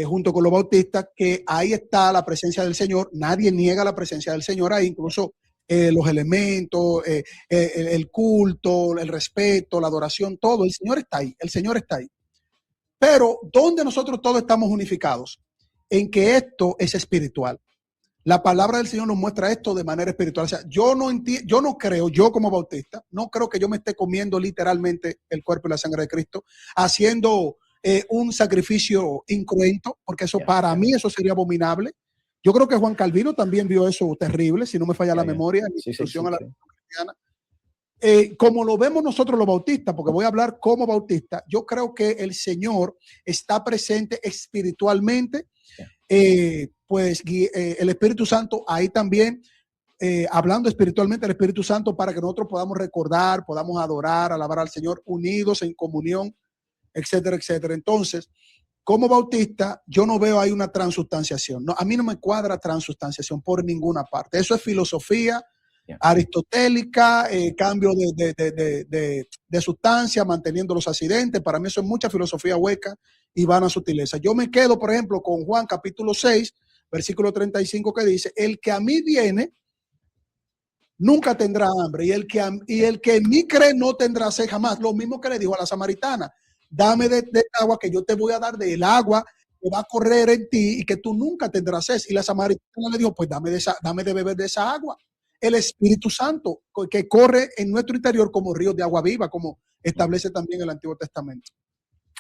junto con los bautistas, que ahí está la presencia del Señor. Nadie niega la presencia del Señor ahí, incluso los elementos, el culto, el respeto, la adoración, todo. El Señor está ahí, el Señor está ahí. Pero ¿dónde nosotros todos estamos unificados? En que esto es espiritual. La palabra del Señor nos muestra esto de manera espiritual. O sea, yo no creo, yo como bautista, no creo que yo me esté comiendo literalmente el cuerpo y la sangre de Cristo, haciendo un sacrificio incruento, porque eso para mí eso sería abominable. Yo creo que Juan Calvino también vio eso terrible, si no me falla la memoria, en mi instrucción a la cristiana. Como lo vemos nosotros los bautistas, porque voy a hablar como bautista, yo creo que el Señor está presente espiritualmente. Pues el Espíritu Santo ahí también, hablando espiritualmente, el Espíritu Santo, para que nosotros podamos recordar, podamos adorar, alabar al Señor unidos en comunión, etcétera, etcétera. Entonces, como bautista, yo no veo ahí una transustanciación. No, a mí no me cuadra transustanciación por ninguna parte. Eso es filosofía aristotélica, cambio de sustancia, manteniendo los accidentes. Para mí eso es mucha filosofía hueca y vana sutileza. Yo me quedo, por ejemplo, con Juan capítulo 6, versículo 35, que dice: el que a mí viene nunca tendrá hambre, y el que en mí cree no tendrá sed jamás. Lo mismo que le dijo a la samaritana: dame de agua, que yo te voy a dar del agua que va a correr en ti y que tú nunca tendrás sed. Y la samaritana le dijo: pues dame de beber de esa agua. El Espíritu Santo que corre en nuestro interior como ríos de agua viva, como establece también el Antiguo Testamento.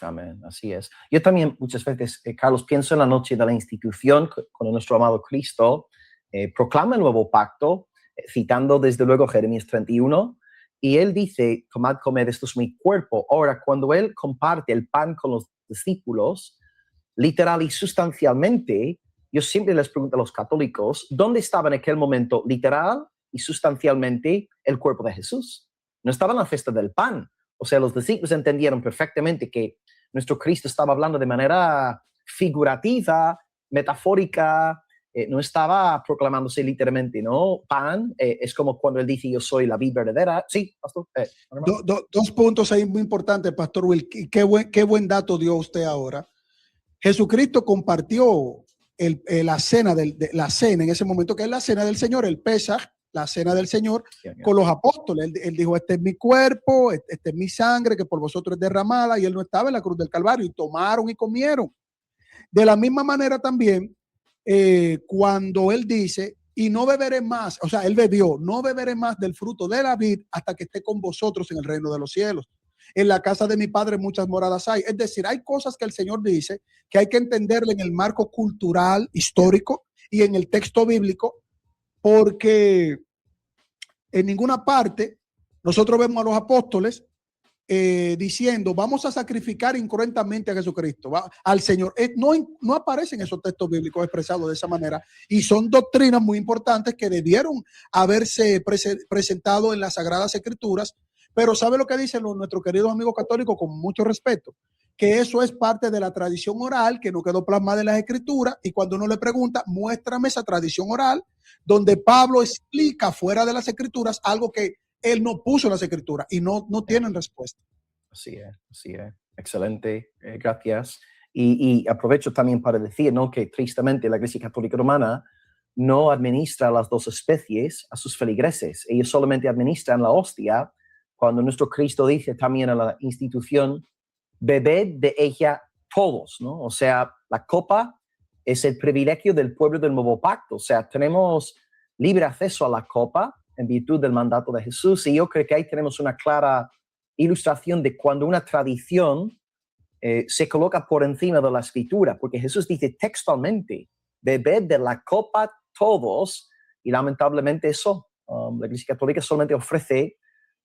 Amén, así es. Yo también muchas veces, Carlos, pienso en la noche de la institución con nuestro amado Cristo, proclama el nuevo pacto, citando desde luego Jeremías 31, y él dice: tomad, comed, esto es mi cuerpo. Ahora, cuando él comparte el pan con los discípulos, literal y sustancialmente, yo siempre les pregunto a los católicos, ¿dónde estaba en aquel momento literal y sustancialmente el cuerpo de Jesús? No estaba en la fiesta del pan. O sea, los discípulos entendieron perfectamente que nuestro Cristo estaba hablando de manera figurativa, metafórica, no estaba proclamándose literalmente, ¿no? Pan, es como cuando él dice: yo soy la vid verdadera. Sí, pastor. Dos puntos ahí muy importantes, Pastor Will. Qué buen dato dio usted ahora. Jesucristo compartió la cena en ese momento, que es la cena del Señor, el Pesaj, la cena del Señor, con los apóstoles. Él dijo: este es mi cuerpo, este es mi sangre, que por vosotros es derramada, y él no estaba en la cruz del Calvario, y tomaron y comieron. De la misma manera también, cuando él dice: y no beberé más, o sea, él bebió: no beberé más del fruto de la vid hasta que esté con vosotros en el reino de los cielos. En la casa de mi padre muchas moradas hay. Es decir, hay cosas que el Señor dice que hay que entenderle en el marco cultural, histórico y en el texto bíblico, porque en ninguna parte nosotros vemos a los apóstoles diciendo: vamos a sacrificar incruentamente a Jesucristo, al Señor. No aparecen esos textos bíblicos expresados de esa manera, y son doctrinas muy importantes que debieron haberse presentado en las Sagradas Escrituras. Pero ¿sabe lo que dicen nuestros queridos amigos católicos con mucho respeto? Que eso es parte de la tradición oral que no quedó plasmada en las Escrituras, y cuando uno le pregunta: muéstrame esa tradición oral donde Pablo explica fuera de las Escrituras algo que él no puso en las Escrituras, y no tienen respuesta. Así es. Excelente, gracias. Y aprovecho también para decir, ¿no?, que tristemente la Iglesia Católica Romana no administra las dos especies a sus feligreses. Ellos solamente administran la hostia, cuando nuestro Cristo dice también a la institución: bebed de ella todos, ¿no? O sea, la copa es el privilegio del pueblo del nuevo pacto. O sea, tenemos libre acceso a la copa en virtud del mandato de Jesús, y yo creo que ahí tenemos una clara ilustración de cuando una tradición se coloca por encima de la escritura, porque Jesús dice textualmente: bebed de la copa todos, y lamentablemente eso, la Iglesia Católica solamente ofrece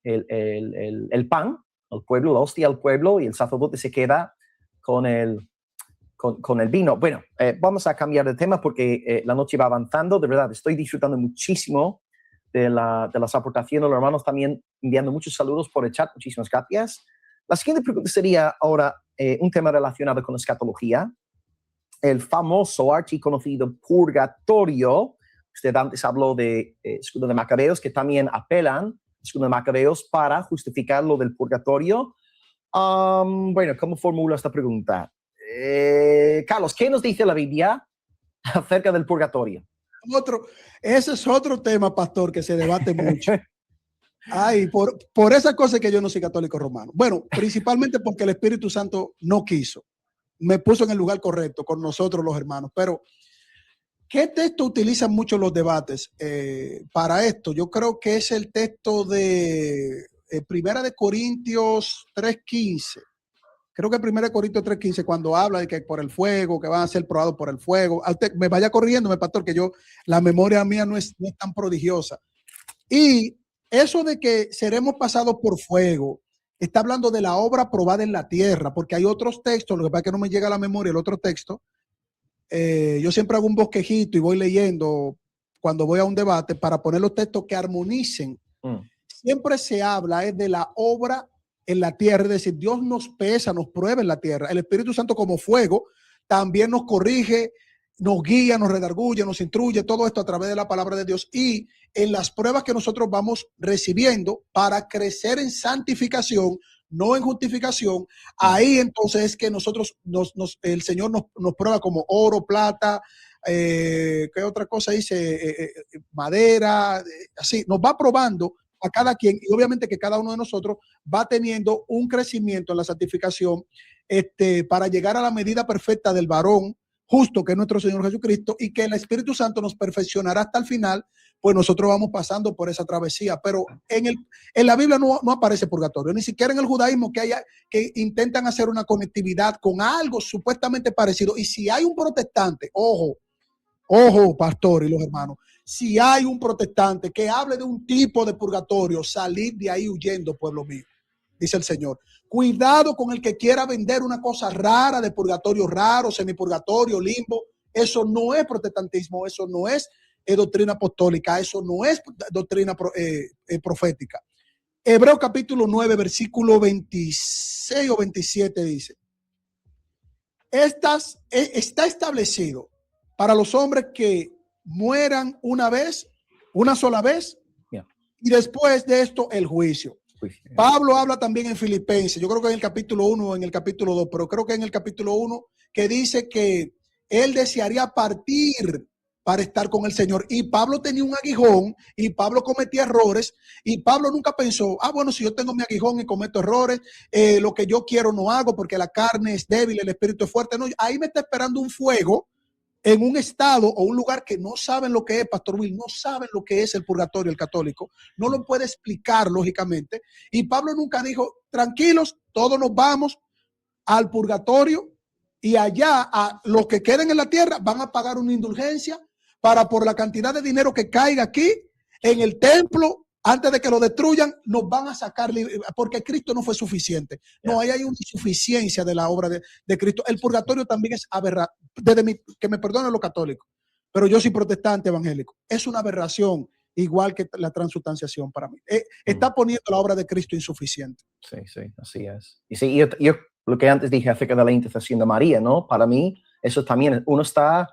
el pan al pueblo, la hostia al pueblo, y el sacerdote se queda con el vino. Bueno, vamos a cambiar de tema porque la noche va avanzando. De verdad, estoy disfrutando muchísimo de las aportaciones. Los hermanos también enviando muchos saludos por el chat. Muchísimas gracias. La siguiente pregunta sería ahora un tema relacionado con la escatología. El famoso, archiconocido purgatorio. Usted antes habló de Escudo de Macabeos, que también apelan Escudo de Macabeos para justificar lo del purgatorio. Bueno, ¿cómo formulo esta pregunta? Carlos, ¿qué nos dice la Biblia acerca del purgatorio? Ese es otro tema, pastor, que se debate mucho. Ay, por esa cosa que yo no soy católico romano. Bueno, principalmente porque el Espíritu Santo no quiso. Me puso en el lugar correcto con nosotros los hermanos. Pero, ¿qué texto utilizan mucho los debates para esto? Yo creo que es el texto de Primera de Corintios 3:15. Creo que 1 Corintios 3:15, cuando habla de que por el fuego, que van a ser probados por el fuego. Me vaya corriéndome, pastor, que la memoria mía no es tan prodigiosa. Y eso de que seremos pasados por fuego, está hablando de la obra probada en la tierra, porque hay otros textos, lo que pasa es que no me llega a la memoria el otro texto. Yo siempre hago un bosquejito y voy leyendo cuando voy a un debate para poner los textos que armonicen. Siempre se habla de la obra en la tierra, es decir, Dios nos pesa, nos prueba en la tierra. El Espíritu Santo como fuego también nos corrige, nos guía, nos redarguye, nos instruye, todo esto a través de la palabra de Dios y en las pruebas que nosotros vamos recibiendo para crecer en santificación, no en justificación. Ahí entonces es que nosotros, el Señor nos prueba como oro, plata, ¿qué otra cosa dice? Madera, así, nos va probando a cada quien y obviamente que cada uno de nosotros va teniendo un crecimiento en la santificación para llegar a la medida perfecta del varón justo que es nuestro Señor Jesucristo y que el Espíritu Santo nos perfeccionará hasta el final, pues nosotros vamos pasando por esa travesía. Pero en la Biblia no aparece purgatorio, ni siquiera en el judaísmo que intentan hacer una conectividad con algo supuestamente parecido. Y si hay un protestante, ojo, pastor y los hermanos, si hay un protestante que hable de un tipo de purgatorio, salid de ahí huyendo, pueblo mío, dice el Señor. Cuidado con el que quiera vender una cosa rara de purgatorio raro, semipurgatorio, limbo. Eso no es protestantismo, eso no es doctrina apostólica, eso no es doctrina profética. Hebreos capítulo 9, versículo 26 o 27 dice, está establecido para los hombres que mueran una sola vez, y después de esto el juicio. Pablo habla también en Filipenses, yo creo que en el capítulo 1 o en el capítulo 2, pero creo que en el capítulo 1 que dice que él desearía partir para estar con el Señor. Y Pablo tenía un aguijón y Pablo cometía errores y Pablo nunca pensó, bueno, si yo tengo mi aguijón y cometo errores, lo que yo quiero no hago porque la carne es débil, el espíritu es fuerte. No, ahí me está esperando un fuego en un estado o un lugar que no saben lo que es, Pastor Will, no saben lo que es el purgatorio, el católico, no lo puede explicar lógicamente. Y Pablo nunca dijo, tranquilos, todos nos vamos al purgatorio y allá a los que queden en la tierra van a pagar una indulgencia para por la cantidad de dinero que caiga aquí en el templo, antes de que lo destruyan, nos van a sacar, porque Cristo no fue suficiente. No, ahí hay una insuficiencia de la obra de Cristo. El purgatorio también es aberrante, que me perdonen los católicos, pero yo soy protestante evangélico. Es una aberración, igual que la transustanciación para mí. Está poniendo la obra de Cristo insuficiente. Sí, así es. Y sí, yo lo que antes dije acerca de la intercesión de María, ¿no? Para mí, eso también, uno está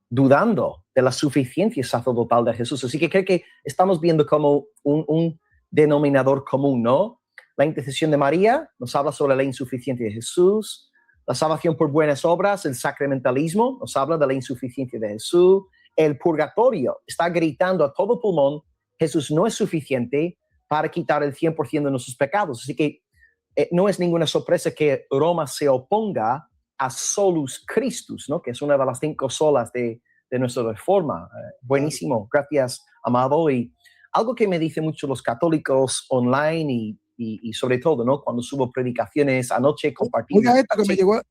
dudando de la suficiencia sacerdotal de Jesús. Así que creo que estamos viendo como un denominador común, ¿no? La intercesión de María nos habla sobre la insuficiencia de Jesús, la salvación por buenas obras, el sacramentalismo nos habla de la insuficiencia de Jesús, el purgatorio está gritando a todo pulmón, Jesús no es suficiente para quitar el 100% de nuestros pecados. Así que no es ninguna sorpresa que Roma se oponga a Solus Christus, ¿no? Que es una de las 5 solas de nuestra reforma. Buenísimo, gracias, amado. Y algo que me dicen mucho los católicos online y sobre todo, ¿no? Cuando subo predicaciones anoche, compartí. Oiga esto que me llegó,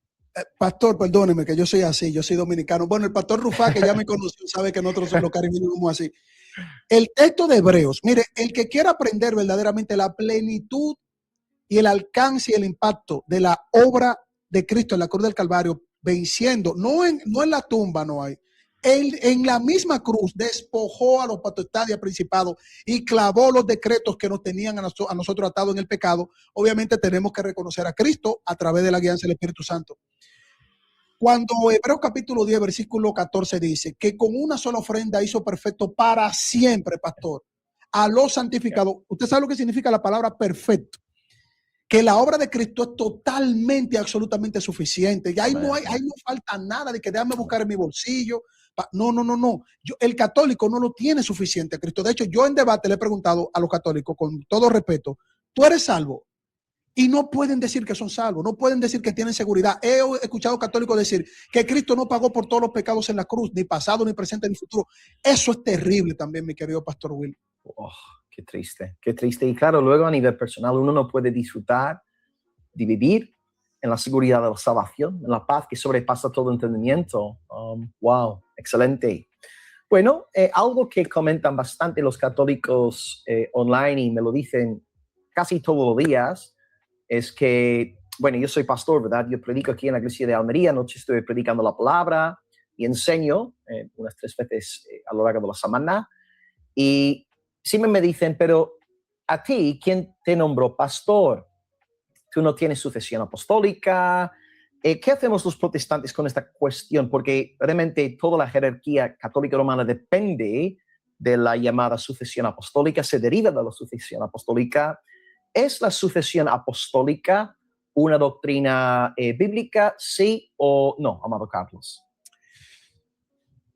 pastor, perdóneme que yo soy así, yo soy dominicano. Bueno, el pastor Rufá, que ya me conoció, sabe que nosotros los caribeños somos así. El texto de Hebreos, mire, el que quiera aprender verdaderamente la plenitud y el alcance y el impacto de la obra de Cristo en la cruz del Calvario, venciendo, no en la tumba, no hay. En la misma cruz despojó a los potestades y a principados y clavó los decretos que nos tenían a nosotros atados en el pecado. Obviamente tenemos que reconocer a Cristo a través de la guianza del Espíritu Santo. Cuando Hebreos capítulo 10, versículo 14 dice que con una sola ofrenda hizo perfecto para siempre, pastor, a los santificados. ¿Usted sabe lo que significa la palabra perfecto? Que la obra de Cristo es totalmente, absolutamente suficiente. Y ahí no falta nada de que déjame buscar en mi bolsillo. No. El católico no lo tiene suficiente, Cristo. De hecho, yo en debate le he preguntado a los católicos, con todo respeto, ¿tú eres salvo? Y no pueden decir que son salvos, no pueden decir que tienen seguridad. He escuchado católicos decir que Cristo no pagó por todos los pecados en la cruz, ni pasado, ni presente, ni futuro. Eso es terrible también, mi querido pastor Will. Oh, qué triste, qué triste. Y claro, luego a nivel personal uno no puede disfrutar de vivir en la seguridad de la salvación, en la paz que sobrepasa todo entendimiento. Wow, excelente. Bueno, algo que comentan bastante los católicos online y me lo dicen casi todos los días es que, bueno, yo soy pastor, ¿verdad? Yo predico aquí en la iglesia de Almería, anoche estoy predicando la palabra y enseño unas 3 veces a lo largo de la semana y siempre me dicen, pero a ti, ¿quién te nombró pastor? Tú no tienes sucesión apostólica. ¿Qué hacemos los protestantes con esta cuestión? Porque realmente toda la jerarquía católica romana depende de la llamada sucesión apostólica, se deriva de la sucesión apostólica. ¿Es la sucesión apostólica una doctrina bíblica, sí o no, amado Carlos?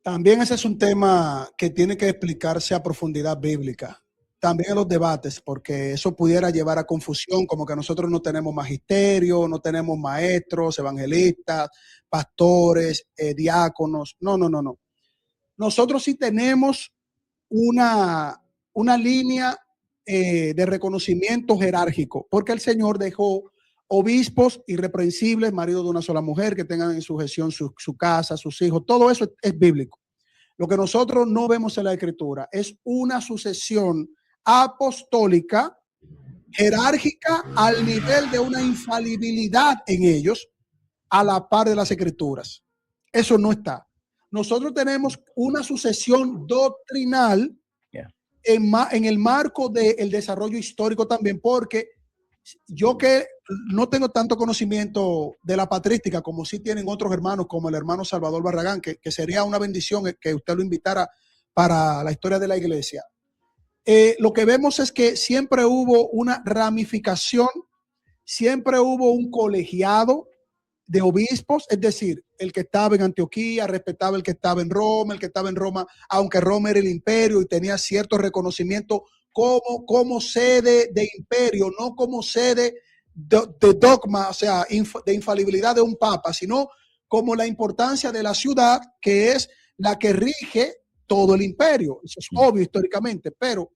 También ese es un tema que tiene que explicarse a profundidad bíblica. También en los debates, porque eso pudiera llevar a confusión, como que nosotros no tenemos magisterio, no tenemos maestros, evangelistas, pastores, diáconos. No, no, no, no. Nosotros sí tenemos una línea de reconocimiento jerárquico, porque el Señor dejó obispos irreprensibles, maridos de una sola mujer, que tengan en su gestión su casa, sus hijos. Todo eso es bíblico. Lo que nosotros no vemos en la Escritura es una sucesión apostólica, jerárquica, al nivel de una infalibilidad en ellos, a la par de las Escrituras. Eso no está. Nosotros tenemos una sucesión doctrinal en el marco del desarrollo histórico también, porque yo que no tengo tanto conocimiento de la patrística como sí tienen otros hermanos, como el hermano Salvador Barragán, que sería una bendición que usted lo invitara para la historia de la iglesia. Lo que vemos es que siempre hubo una ramificación, siempre hubo un colegiado de obispos, es decir, el que estaba en Antioquía respetaba el que estaba en Roma, el que estaba en Roma, aunque Roma era el imperio y tenía cierto reconocimiento como sede de imperio, no como sede de dogma, o sea, de infalibilidad de un papa, sino como la importancia de la ciudad, que es la que rige todo el imperio. Eso es obvio históricamente, pero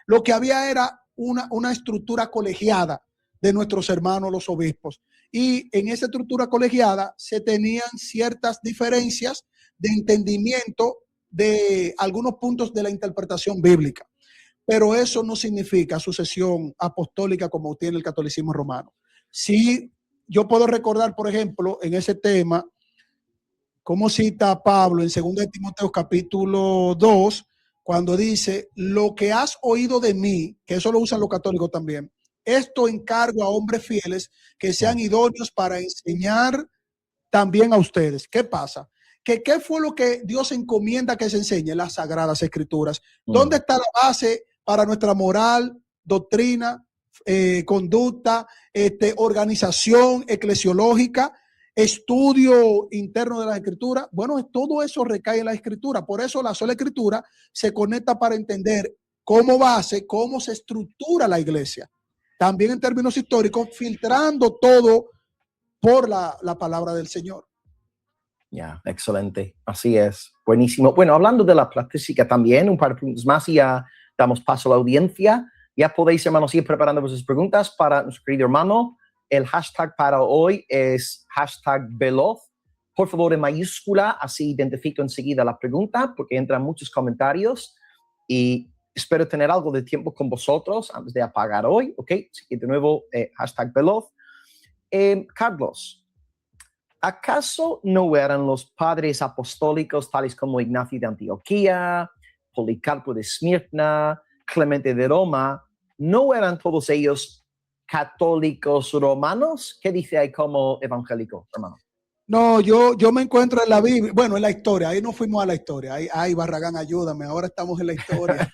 lo que había era una estructura colegiada de nuestros hermanos los obispos. Y en esa estructura colegiada se tenían ciertas diferencias de entendimiento de algunos puntos de la interpretación bíblica. Pero eso no significa sucesión apostólica como tiene el catolicismo romano. Sí, yo puedo recordar, por ejemplo, en ese tema, como cita Pablo en 2 de Timoteo capítulo 2, cuando dice, lo que has oído de mí, que eso lo usan los católicos también, esto encargo a hombres fieles que sean idóneos para enseñar también a ustedes. ¿Qué pasa? ¿Qué fue lo que Dios encomienda que se enseñe? Las Sagradas Escrituras. ¿Dónde está la base para nuestra moral, doctrina, conducta, organización eclesiológica, estudio interno de la Escritura? Bueno, todo eso recae en la Escritura. Por eso la sola Escritura se conecta para entender como base, cómo se estructura la iglesia. También en términos históricos, filtrando todo por la palabra del Señor. Ya, excelente. Así es. Buenísimo. Bueno, hablando de la práctica también, un par de preguntas más y ya damos paso a la audiencia. Ya podéis, hermanos, ir preparando vuestras preguntas para nuestro querido hermano. El hashtag para hoy es #veloz. Por favor, en mayúscula, así identifico enseguida la pregunta, porque entran muchos comentarios y espero tener algo de tiempo con vosotros antes de apagar hoy, ¿ok? Así que de nuevo, #veloz. Carlos, ¿acaso no eran los padres apostólicos tales como Ignacio de Antioquía, Policarpo de Esmirna, Clemente de Roma, no eran todos ellos católicos romanos? ¿Qué dice ahí como evangélico, hermano? No, yo me encuentro en la Biblia, bueno, en la historia, ahí no fuimos a la historia, ay, Barragán, ayúdame, ahora estamos en la historia.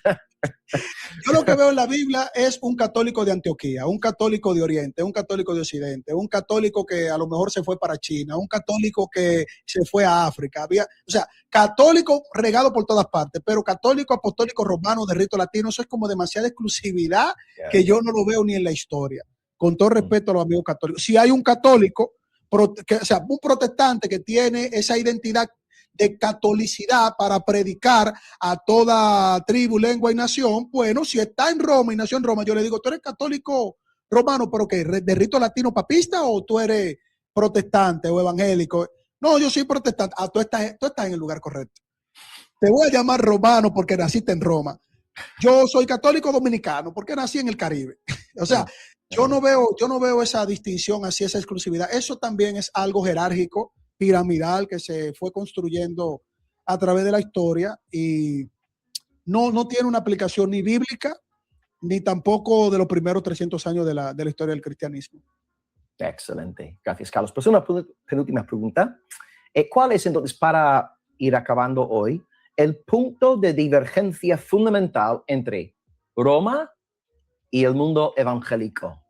Yo lo que veo en la Biblia es un católico de Antioquía, un católico de Oriente, un católico de Occidente, un católico que a lo mejor se fue para China, un católico que se fue a África. O sea, católico regado por todas partes, pero católico apostólico romano de rito latino, eso es como demasiada exclusividad que yo no lo veo ni en la historia. Con todo respeto a los amigos católicos. Si hay un católico, o sea, un protestante que tiene esa identidad de catolicidad para predicar a toda tribu, lengua y nación, bueno, si está en Roma y nació en Roma, yo le digo, ¿tú eres católico romano, pero qué, de rito latino papista o tú eres protestante o evangélico? No, yo soy protestante. Ah, tú estás en el lugar correcto. Te voy a llamar romano porque naciste en Roma. Yo soy católico dominicano porque nací en el Caribe. O sea, yo no veo esa distinción así, esa exclusividad. Eso también es algo jerárquico, piramidal, que se fue construyendo a través de la historia y no tiene una aplicación ni bíblica ni tampoco de los primeros 300 años de la historia del cristianismo. Excelente. Gracias, Carlos. Pues una penúltima pregunta. ¿Cuál es entonces, para ir acabando hoy, el punto de divergencia fundamental entre Roma y el mundo evangélico?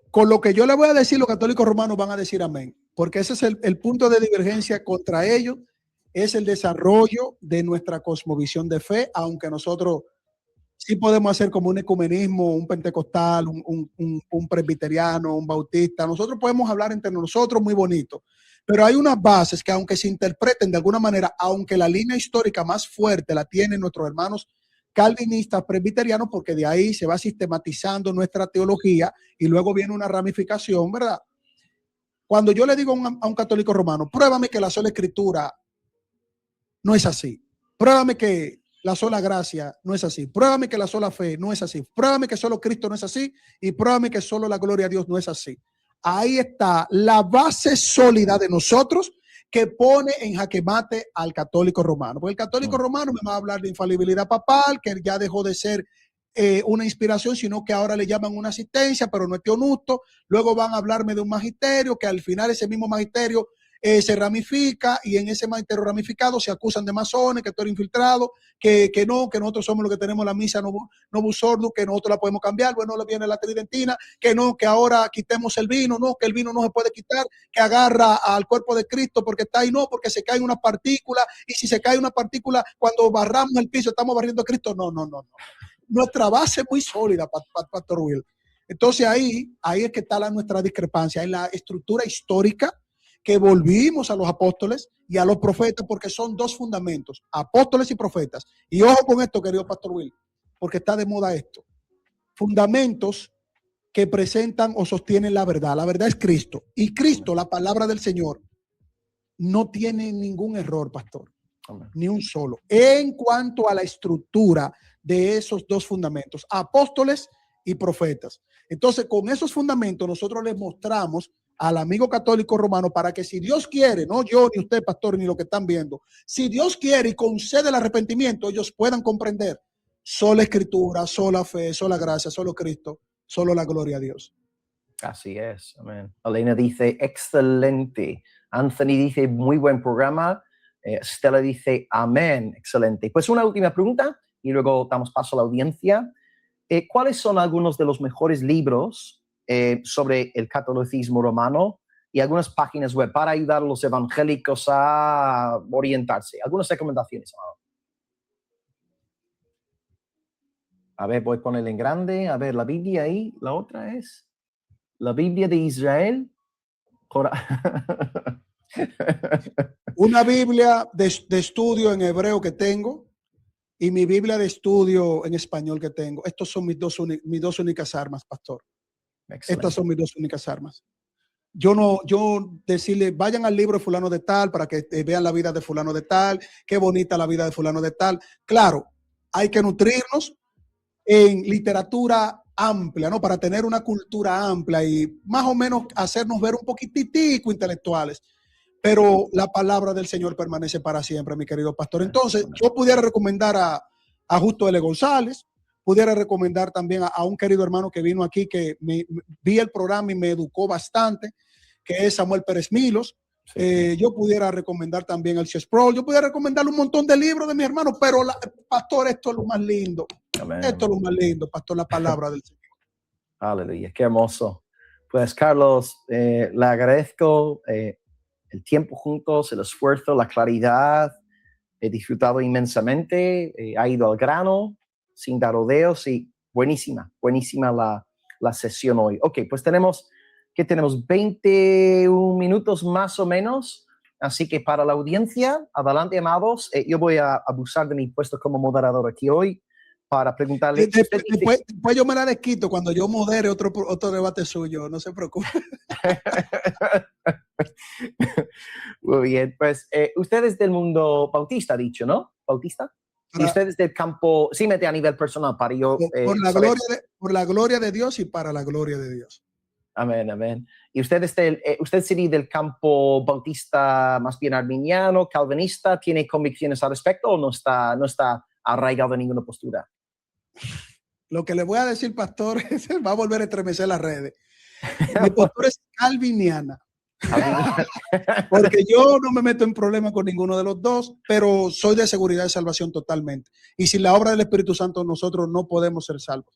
Con lo que yo le voy a decir, los católicos romanos van a decir amén, porque ese es el punto de divergencia contra ellos, es el desarrollo de nuestra cosmovisión de fe, aunque nosotros sí podemos hacer como un ecumenismo, un pentecostal, un presbiteriano, un bautista. Nosotros podemos hablar entre nosotros muy bonito, pero hay unas bases que aunque se interpreten de alguna manera, aunque la línea histórica más fuerte la tienen nuestros hermanos calvinistas, presbiterianos, porque de ahí se va sistematizando nuestra teología y luego viene una ramificación, ¿verdad? Cuando yo le digo a un católico romano, pruébame que la sola escritura no es así, pruébame que la sola gracia no es así, pruébame que la sola fe no es así, pruébame que solo Cristo no es así y pruébame que solo la gloria a Dios no es así. Ahí está la base sólida de nosotros que pone en jaque mate al católico romano. Porque el católico romano me va a hablar de infalibilidad papal, que ya dejó de ser una inspiración, sino que ahora le llaman una asistencia, pero no es teonusto. Luego van a hablarme de un magisterio, que al final ese mismo magisterio se ramifica, y en ese magisterio ramificado se acusan de masones, que tú eres infiltrado, que nosotros somos los que tenemos la misa Novus Ordo, que nosotros la podemos cambiar, bueno, le viene la tridentina, que ahora quitemos el vino, que el vino no se puede quitar, que agarra al cuerpo de Cristo porque está ahí, porque se caen unas partículas, y si se cae una partícula, cuando barramos el piso, estamos barriendo a Cristo. No. Nuestra base es muy sólida, Pastor Will. Entonces ahí es que está nuestra discrepancia, en la estructura histórica, que volvimos a los apóstoles y a los profetas, porque son dos fundamentos, apóstoles y profetas. Y ojo con esto, querido Pastor Will, porque está de moda esto. Fundamentos que presentan o sostienen la verdad. La verdad es Cristo. Y Cristo, la palabra del Señor, no tiene ningún error, pastor. Ni un solo. En cuanto a la estructura de esos dos fundamentos, apóstoles y profetas. Entonces, con esos fundamentos nosotros les mostramos al amigo católico romano, para que, si Dios quiere, no yo ni usted, pastor, ni lo que están viendo, si Dios quiere y concede el arrepentimiento, ellos puedan comprender sola escritura, sola fe, sola gracia, solo Cristo, solo la gloria a Dios. Así es, amén. Elena dice, excelente. Anthony dice, muy buen programa. Stella dice, amén, excelente. Pues una última pregunta y luego damos paso a la audiencia. ¿Cuáles son algunos de los mejores libros sobre el catolicismo romano y algunas páginas web para ayudar a los evangélicos a orientarse? Algunas recomendaciones, amado. A ver, voy a ponerle en grande. A ver, la Biblia ahí. La otra es la Biblia de Israel. Una Biblia de estudio en hebreo que tengo y mi Biblia de estudio en español que tengo. Estos son mis dos únicas armas, pastor. Excelente. Estas son mis dos únicas armas. Yo decirle, vayan al libro de fulano de tal para que vean la vida de fulano de tal, qué bonita la vida de fulano de tal. Claro, hay que nutrirnos en literatura amplia, ¿no? Para tener una cultura amplia y más o menos hacernos ver un poquitico intelectuales. Pero la palabra del Señor permanece para siempre, mi querido pastor. Entonces, yo pudiera recomendar a Justo L. González, pudiera recomendar también a un querido hermano que vino aquí, que vi el programa y me educó bastante, que es Samuel Pérez Milos. Yo pudiera recomendar también el C. Sproul. Yo pudiera recomendarle un montón de libros de mis hermanos, pero pastor, esto es lo más lindo. Amén, esto es lo más lindo, pastor, la palabra del Señor. Aleluya, qué hermoso. Pues, Carlos, le agradezco el tiempo juntos, el esfuerzo, la claridad. He disfrutado inmensamente, ha ido al grano, sin dar rodeos, y buenísima la sesión hoy. Ok, pues tenemos 21 minutos más o menos, así que para la audiencia, adelante, amados. Yo voy a abusar de mi puesto como moderador aquí hoy para preguntarle. Después yo me la desquito cuando yo modere otro debate suyo, no se preocupe. Muy bien, pues usted es del mundo bautista, ha dicho, ¿no? ¿Bautista? Y usted es del campo, sí, mete a nivel personal para yo. Por la gloria de Dios y para la gloria de Dios. Amén, amén. ¿Y usted sería del campo bautista más bien arminiano, calvinista? ¿Tiene convicciones al respecto o no está arraigado en ninguna postura. Lo que le voy a decir, pastor, va a volver a estremecer las redes. Mi postura es calviniana. Porque yo no me meto en problemas con ninguno de los dos, pero soy de seguridad y salvación totalmente. Y sin la obra del Espíritu Santo nosotros no podemos ser salvos.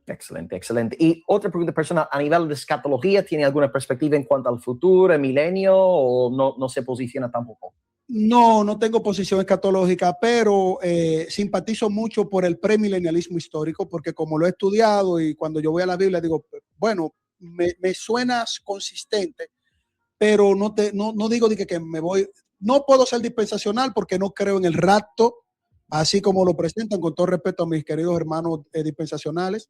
Excelente, excelente. Y otra pregunta personal, a nivel de escatología, ¿tiene alguna perspectiva en cuanto al futuro, el milenio, o no se posiciona tampoco? No tengo posición escatológica, pero simpatizo mucho por el premilenialismo histórico, porque como lo he estudiado y cuando yo voy a la Biblia digo, bueno, me suena consistente, pero no digo que me voy, no puedo ser dispensacional porque no creo en el rapto, así como lo presentan, con todo respeto a mis queridos hermanos dispensacionales.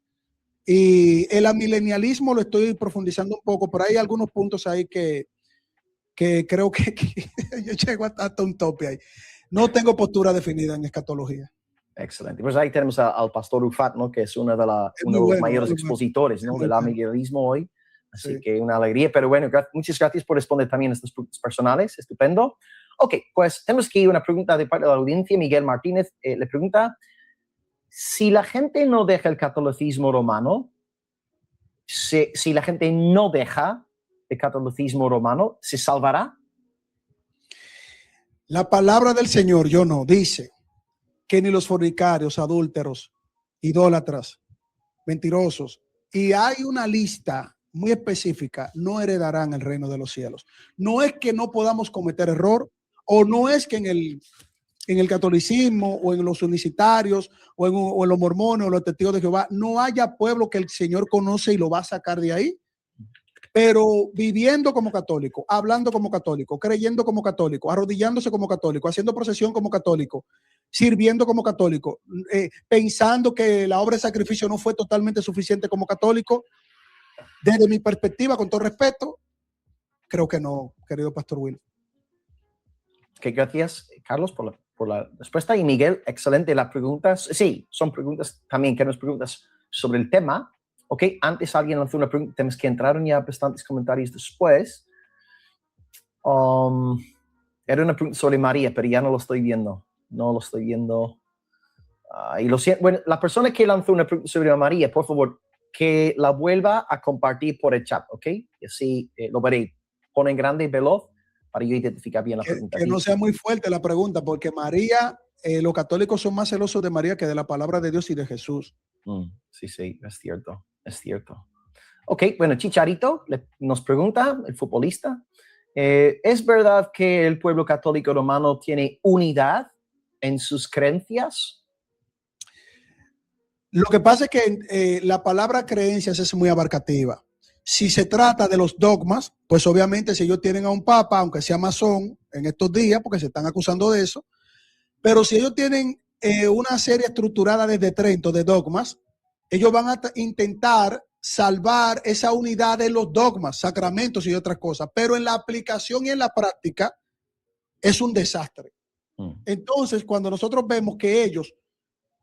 Y el amilenialismo lo estoy profundizando un poco, pero hay algunos puntos ahí que creo que yo llego hasta un tope ahí. No tengo postura definida en escatología. Excelente. Pues ahí tenemos al pastor Ufat, ¿no? Que es uno de los mayores expositores, ¿no? Del amilenialismo hoy. Así Sí. que una alegría. Pero bueno, muchas gracias por responder también a estas preguntas personales. Estupendo. Ok, pues tenemos aquí una pregunta de parte de la audiencia. Miguel Martínez le pregunta, si la gente no deja el catolicismo romano, si la gente no deja el catolicismo romano, ¿se salvará? La palabra del Señor, yo no, dice que ni los fornicarios, adúlteros, idólatras, mentirosos, y hay una lista muy específica, no heredarán el reino de los cielos. No es que no podamos cometer error, o no es que en el catolicismo o en los unicitarios o en los mormones o los testigos de Jehová no haya pueblo que el Señor conoce y lo va a sacar de ahí, pero viviendo como católico, hablando como católico, creyendo como católico, arrodillándose como católico, haciendo procesión como católico, sirviendo como católico, pensando que la obra de sacrificio no fue totalmente suficiente como católico, desde mi perspectiva, con todo respeto, creo que no, querido Pastor Will. Okay, gracias, Carlos, por la respuesta. Y Miguel, excelente las preguntas. Sí, son preguntas también que nos preguntas sobre el tema. Ok, antes alguien lanzó una pregunta, tenemos que entrar ya bastantes comentarios después. Era una pregunta sobre María, pero ya no lo estoy viendo. No lo estoy viendo. Y lo siento. Bueno, la persona que lanzó una pregunta sobre María, por favor, que la vuelva a compartir por el chat, ¿ok? Y así lo veré. Pon en grande y veloz para yo identificar bien la pregunta. Que no sea muy fuerte la pregunta, porque María, los católicos son más celosos de María que de la palabra de Dios y de Jesús. Sí, es cierto, es cierto. Ok, bueno, Chicharito nos pregunta, el futbolista, ¿es verdad que el pueblo católico romano tiene unidad en sus creencias? Lo que pasa es que la palabra creencias es muy abarcativa. Si se trata de los dogmas, pues obviamente si ellos tienen a un papa, aunque sea masón en estos días, porque se están acusando de eso, pero si ellos tienen una serie estructurada desde Trento de dogmas, ellos van a intentar salvar esa unidad de los dogmas, sacramentos y otras cosas, pero en la aplicación y en la práctica es un desastre. Entonces, cuando nosotros vemos que ellos,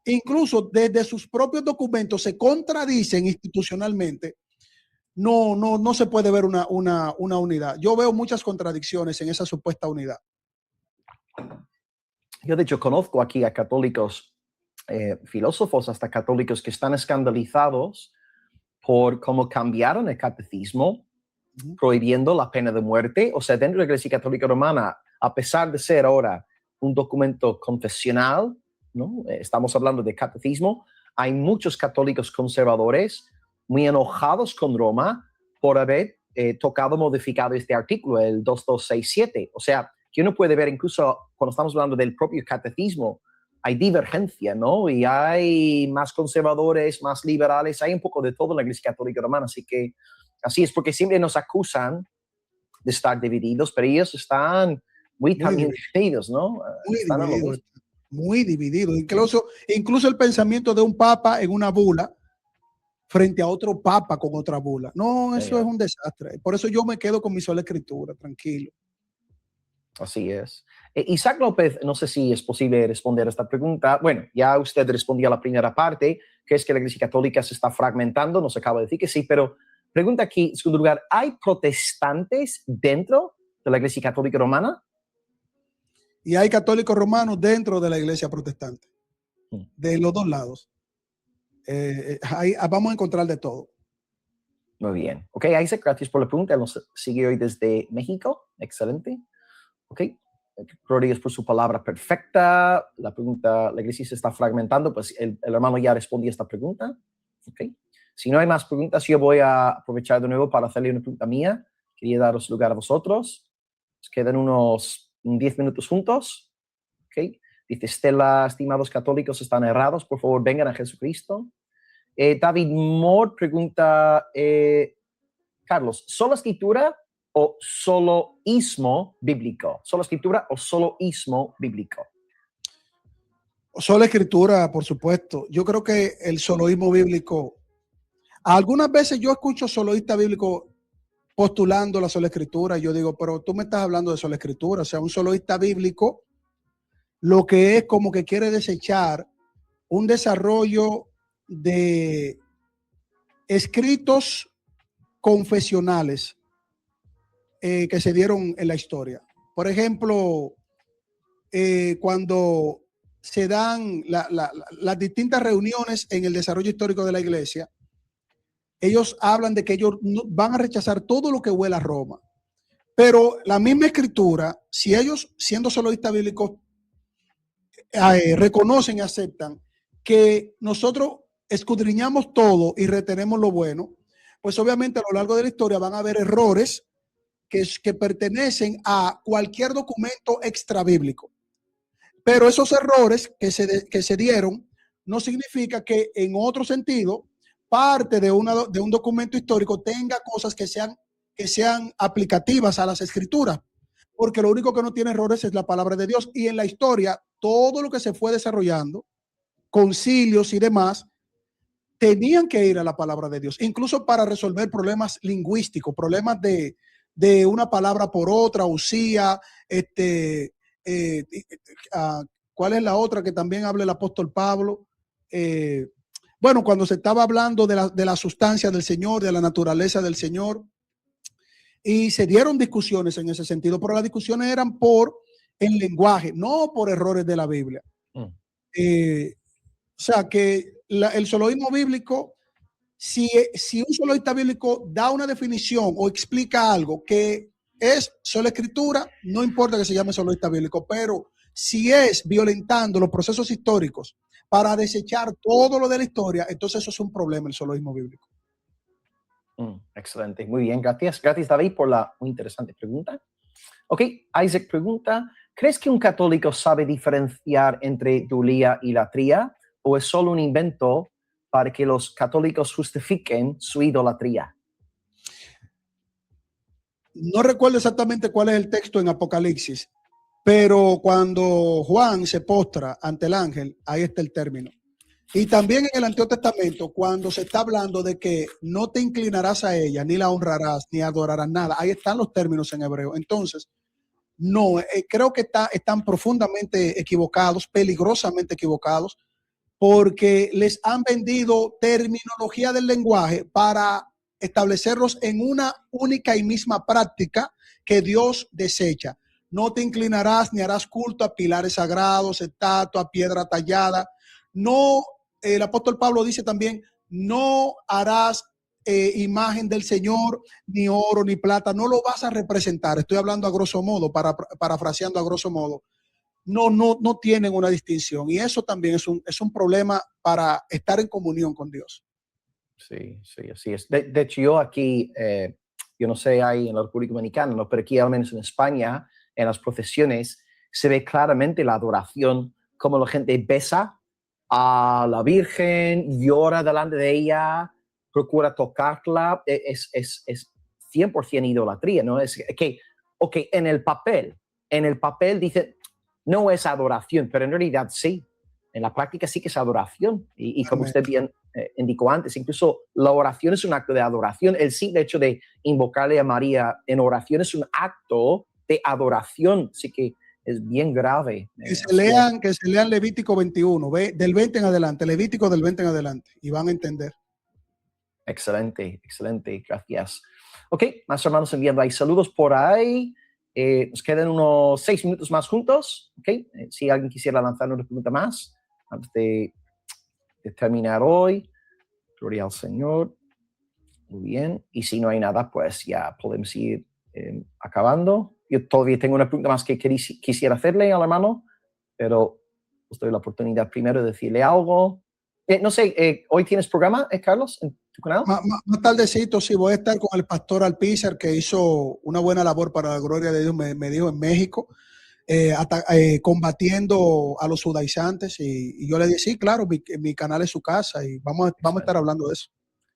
incluso desde sus propios documentos, se contradicen institucionalmente, no se puede ver una unidad. Yo veo muchas contradicciones en esa supuesta unidad. Yo, de hecho, conozco aquí a católicos, filósofos, hasta católicos que están escandalizados por cómo cambiaron el catecismo, prohibiendo la pena de muerte. O sea, dentro de la Iglesia Católica Romana, a pesar de ser ahora un documento confesional, ¿no? Estamos hablando de catecismo, hay muchos católicos conservadores muy enojados con Roma por haber tocado, modificado este artículo, el 2267. O sea, que uno puede ver incluso cuando estamos hablando del propio catecismo, hay divergencia, ¿no? Y hay más conservadores, más liberales, hay un poco de todo en la Iglesia Católica Romana. Así que así es, porque siempre nos acusan de estar divididos, pero ellos están muy también divididos, ¿no? Muy divididos. Incluso el pensamiento de un papa en una bula frente a otro papa con otra bula. No, eso es un desastre. Por eso yo me quedo con mi sola escritura, tranquilo. Así es. Isaac López, no sé si es posible responder a esta pregunta. Bueno, ya usted respondió a la primera parte, que es que la Iglesia Católica se está fragmentando, nos acaba de decir que sí, pero pregunta aquí, en segundo lugar, ¿hay protestantes dentro de la Iglesia Católica Romana? Y hay católicos romanos dentro de la Iglesia protestante. de los dos lados. Ahí vamos a encontrar de todo. Muy bien. Ok, Isaac, gracias por la pregunta. Nos sigue hoy desde México. Excelente. Ok. Gloria a Dios por su palabra perfecta. La pregunta, la iglesia se está fragmentando, pues el hermano ya respondió a esta pregunta. Ok. Si no hay más preguntas, yo voy a aprovechar de nuevo para hacerle una pregunta mía. Quería daros lugar a vosotros. Nos quedan unos 10 minutos juntos. Ok. Dice Estela, estimados católicos, están errados. Por favor, vengan a Jesucristo. David Moore pregunta, Carlos, ¿sola escritura o soloísmo bíblico? ¿Sola escritura o soloísmo bíblico? Sola escritura, por supuesto. Yo creo que el soloísmo bíblico, algunas veces yo escucho soloísta bíblico postulando la sola escritura. Yo digo, pero tú me estás hablando de sola escritura. O sea, un soloísta bíblico lo que es como que quiere desechar un desarrollo de escritos confesionales que se dieron en la historia. Por ejemplo, cuando se dan las distintas reuniones en el desarrollo histórico de la iglesia, ellos hablan de que ellos van a rechazar todo lo que huela a Roma. Pero la misma escritura, si ellos, siendo soloístas bíblicos, reconocen y aceptan que nosotros escudriñamos todo y retenemos lo bueno, pues obviamente a lo largo de la historia van a haber errores que pertenecen a cualquier documento extrabíblico. Pero esos errores que se dieron no significa que en otro sentido parte de un documento histórico tenga cosas que sean aplicativas a las escrituras, porque lo único que no tiene errores es la palabra de Dios. Y en la historia, todo lo que se fue desarrollando, concilios y demás, tenían que ir a la palabra de Dios, incluso para resolver problemas lingüísticos, problemas de una palabra por otra, usía, ¿cuál es la otra que también habla el apóstol Pablo? Bueno, cuando se estaba hablando de la sustancia del Señor, de la naturaleza del Señor, y se dieron discusiones en ese sentido, pero las discusiones eran por el lenguaje, no por errores de la Biblia. O sea que el soloísmo bíblico, si un soloísta bíblico da una definición o explica algo que es sola escritura, no importa que se llame soloísta bíblico, pero si es violentando los procesos históricos para desechar todo lo de la historia, entonces eso es un problema, el soloísmo bíblico. Excelente, muy bien, gracias. Gracias, David, por la muy interesante pregunta. Ok, Isaac pregunta, ¿crees que un católico sabe diferenciar entre idolía y latría o es solo un invento para que los católicos justifiquen su idolatría? No recuerdo exactamente cuál es el texto en Apocalipsis, pero cuando Juan se postra ante el ángel, ahí está el término. Y también en el Antiguo Testamento, cuando se está hablando de que no te inclinarás a ella, ni la honrarás, ni adorarás nada, ahí están los términos en hebreo. Entonces, no, creo que están profundamente equivocados, peligrosamente equivocados, porque les han vendido terminología del lenguaje para establecerlos en una única y misma práctica que Dios desecha. No te inclinarás ni harás culto a pilares sagrados, estatuas, piedra tallada. No, el apóstol Pablo dice también, no harás imagen del Señor, ni oro, ni plata, no lo vas a representar. Estoy hablando a grosso modo, parafraseando a grosso modo. No tienen una distinción. Y eso también es un problema para estar en comunión con Dios. Sí, sí, así es. De hecho, yo aquí, yo no sé, hay en la República Dominicana, ¿no? Pero aquí al menos en España, en las procesiones, se ve claramente la adoración, como la gente besa a la Virgen, llora delante de ella, procura tocarla, es 100% idolatría, ¿no? Es que, ok, en el papel dice, no es adoración, pero en realidad sí. En la práctica sí que es adoración. Y como usted bien indicó antes, incluso la oración es un acto de adoración. El simple hecho de invocarle a María en oración es un acto de adoración. Así que es bien grave. Que se lean Levítico 21, del 20 en adelante, Levítico del 20 en adelante, y van a entender. Excelente, excelente, gracias. Ok, más hermanos enviando ahí saludos por ahí. Nos quedan unos 6 minutos más juntos. Ok, si alguien quisiera lanzar una pregunta más, antes de terminar hoy. Gloria al Señor. Muy bien. Y si no hay nada, pues ya podemos ir acabando. Yo todavía tengo una pregunta más que quisiera hacerle al hermano, pero os doy la oportunidad primero de decirle algo. No sé, ¿hoy tienes programa, Carlos, en tu canal? Más tardecito, sí, voy a estar con el pastor Alpizar, que hizo una buena labor para la gloria de Dios, me dijo en México, combatiendo a los judaizantes. Y yo le dije, sí, claro, mi canal es su casa y vamos a estar hablando de eso.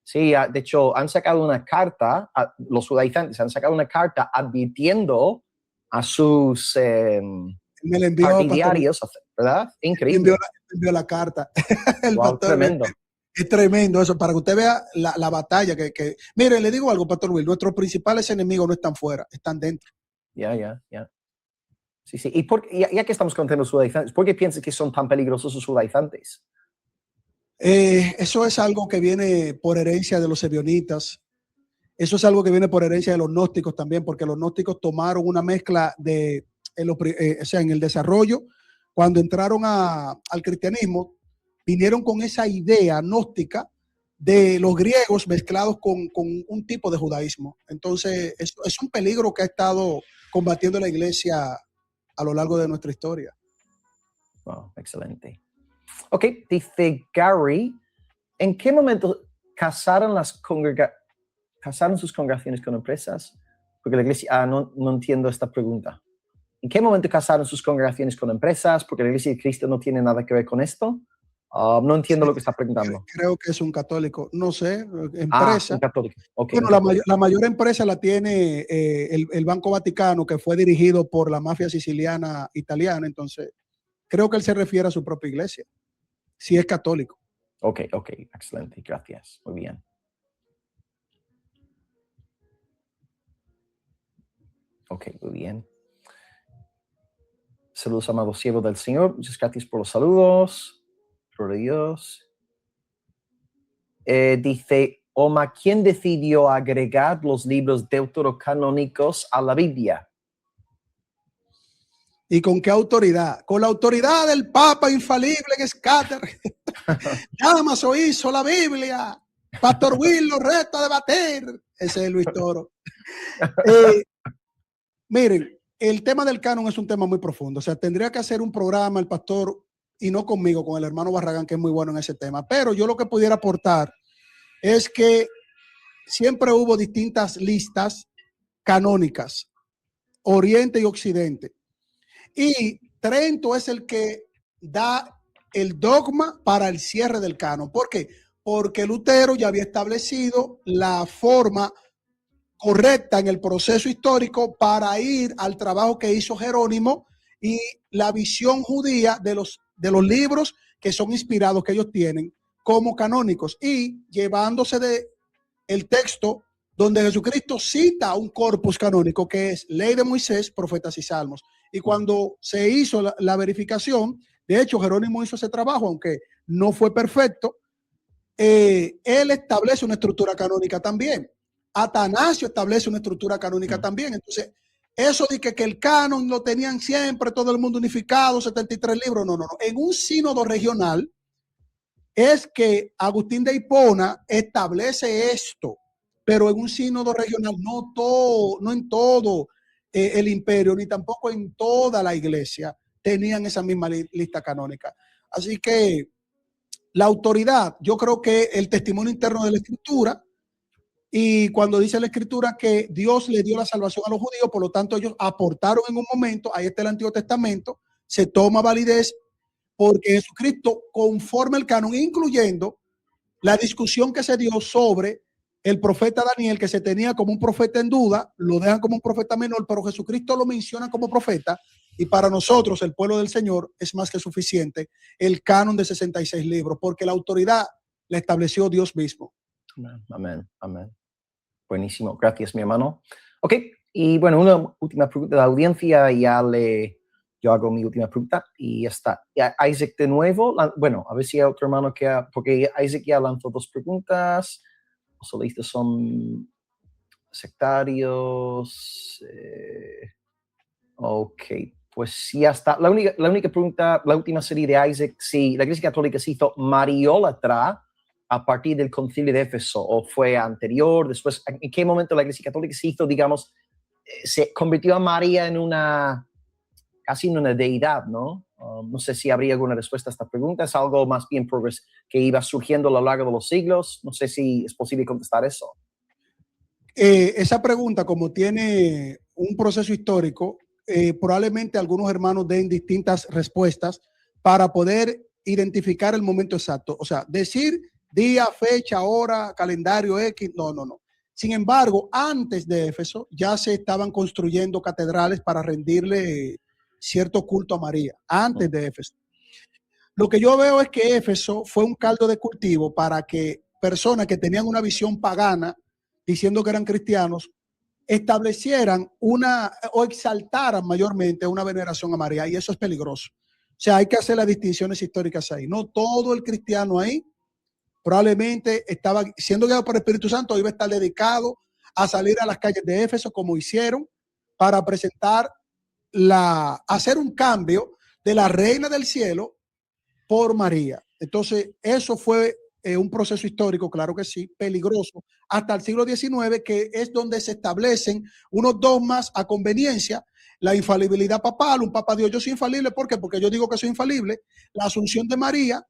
Sí, de hecho, han sacado una carta, los judaizantes han sacado una carta advirtiendo a sus Me la envió partidarios, ¿verdad? Increíble. Me envió la carta. El Wow, pastor tremendo. Es tremendo eso, para que usted vea la batalla que... Mire, le digo algo, Pastor Will, nuestros principales enemigos no están fuera, están dentro. Ya. Sí. Y ya que estamos contando los judaizantes, ¿por qué piensas que son tan peligrosos los judaizantes? Eso es algo que viene por herencia de los ebionitas. Eso es algo que viene por herencia de los gnósticos también, porque los gnósticos tomaron una mezcla o sea, en el desarrollo, cuando entraron al cristianismo, vinieron con esa idea gnóstica de los griegos mezclados con un tipo de judaísmo. Entonces, es un peligro que ha estado combatiendo la iglesia a lo largo de nuestra historia. Wow, excelente. Ok, dice Gary, ¿en qué momento casaron sus congregaciones con empresas? Porque la iglesia, no entiendo esta pregunta. ¿En qué momento casaron sus congregaciones con empresas? Porque la iglesia de Cristo no tiene nada que ver con esto. No entiendo lo que está preguntando. Creo que es un católico, no sé, empresa. Un católico. Okay, bueno, la mayor empresa la tiene el Banco Vaticano, que fue dirigido por la mafia siciliana italiana. Entonces, creo que él se refiere a su propia iglesia, si es católico. Ok, excelente, gracias, muy bien. Ok, muy bien. Saludos, amados siervos del Señor. Muchas gracias por los saludos. Gloria a Dios. Dice Oma, ¿quién decidió agregar los libros deuterocanónicos a la Biblia? ¿Y con qué autoridad? Con la autoridad del Papa infalible que es Cáter. Damaso hizo la Biblia. Pastor Will lo reta a debatir. Ese es Luis Toro. Miren, el tema del canon es un tema muy profundo. O sea, tendría que hacer un programa el pastor, y no conmigo, con el hermano Barragán, que es muy bueno en ese tema. Pero yo lo que pudiera aportar es que siempre hubo distintas listas canónicas, Oriente y Occidente. Y Trento es el que da el dogma para el cierre del canon. ¿Por qué? Porque Lutero ya había establecido la forma correcta en el proceso histórico para ir al trabajo que hizo Jerónimo y la visión judía de los libros que son inspirados, que ellos tienen como canónicos, y llevándose de el texto donde Jesucristo cita un corpus canónico que es Ley de Moisés, Profetas y Salmos. Y cuando se hizo la verificación, de hecho Jerónimo hizo ese trabajo, aunque no fue perfecto, él establece una estructura canónica también. Atanasio establece una estructura canónica también. Entonces, eso de que el canon lo tenían siempre, todo el mundo unificado, 73 libros, no. En un sínodo regional es que Agustín de Hipona establece esto, pero en un sínodo regional, no en todo el imperio, ni tampoco en toda la iglesia tenían esa misma lista canónica. Así que la autoridad, yo creo que el testimonio interno de la Escritura, y cuando dice la Escritura que Dios le dio la salvación a los judíos, por lo tanto ellos aportaron en un momento, ahí está el Antiguo Testamento, se toma validez porque Jesucristo conforma el canon, incluyendo la discusión que se dio sobre el profeta Daniel, que se tenía como un profeta en duda, lo dejan como un profeta menor, pero Jesucristo lo menciona como profeta, y para nosotros, el pueblo del Señor, es más que suficiente el canon de 66 libros, porque la autoridad la estableció Dios mismo. Amén. Buenísimo, gracias, mi hermano. Ok, y bueno, una última pregunta de la audiencia, yo hago mi última pregunta y ya está. Isaac de nuevo, bueno, a ver si hay otro hermano porque Isaac ya lanzó 2 preguntas. Los solistas son sectarios. Ok, Pues sí, hasta la única pregunta, la última serie de Isaac, si la Iglesia Católica se hizo mariólatra a partir del Concilio de Éfeso, o fue anterior, después, ¿en qué momento la Iglesia Católica se hizo, digamos, se convirtió a María en casi en una deidad, ¿no? No sé si habría alguna respuesta a esta pregunta, es algo más bien que iba surgiendo a lo largo de los siglos, no sé si es posible contestar eso. Esa pregunta, como tiene un proceso histórico, probablemente algunos hermanos den distintas respuestas para poder identificar el momento exacto. O sea, decir día, fecha, hora, calendario X, no, no, no. Sin embargo, antes de Éfeso ya se estaban construyendo catedrales para rendirle cierto culto a María, antes de Éfeso. Lo que yo veo es que Éfeso fue un caldo de cultivo para que personas que tenían una visión pagana, diciendo que eran cristianos, establecieran o exaltaran mayormente una veneración a María, y eso es peligroso. O sea, hay que hacer las distinciones históricas ahí. No todo el cristiano ahí probablemente estaba siendo guiado por el Espíritu Santo, iba a estar dedicado a salir a las calles de Éfeso como hicieron para presentar hacer un cambio de la reina del cielo por María. Entonces, eso fue un proceso histórico, claro que sí, peligroso, hasta el siglo XIX, que es donde se establecen unos dogmas a conveniencia, la infalibilidad papal, un papa dijo, yo soy infalible, ¿por qué? Porque yo digo que soy infalible, la asunción de María,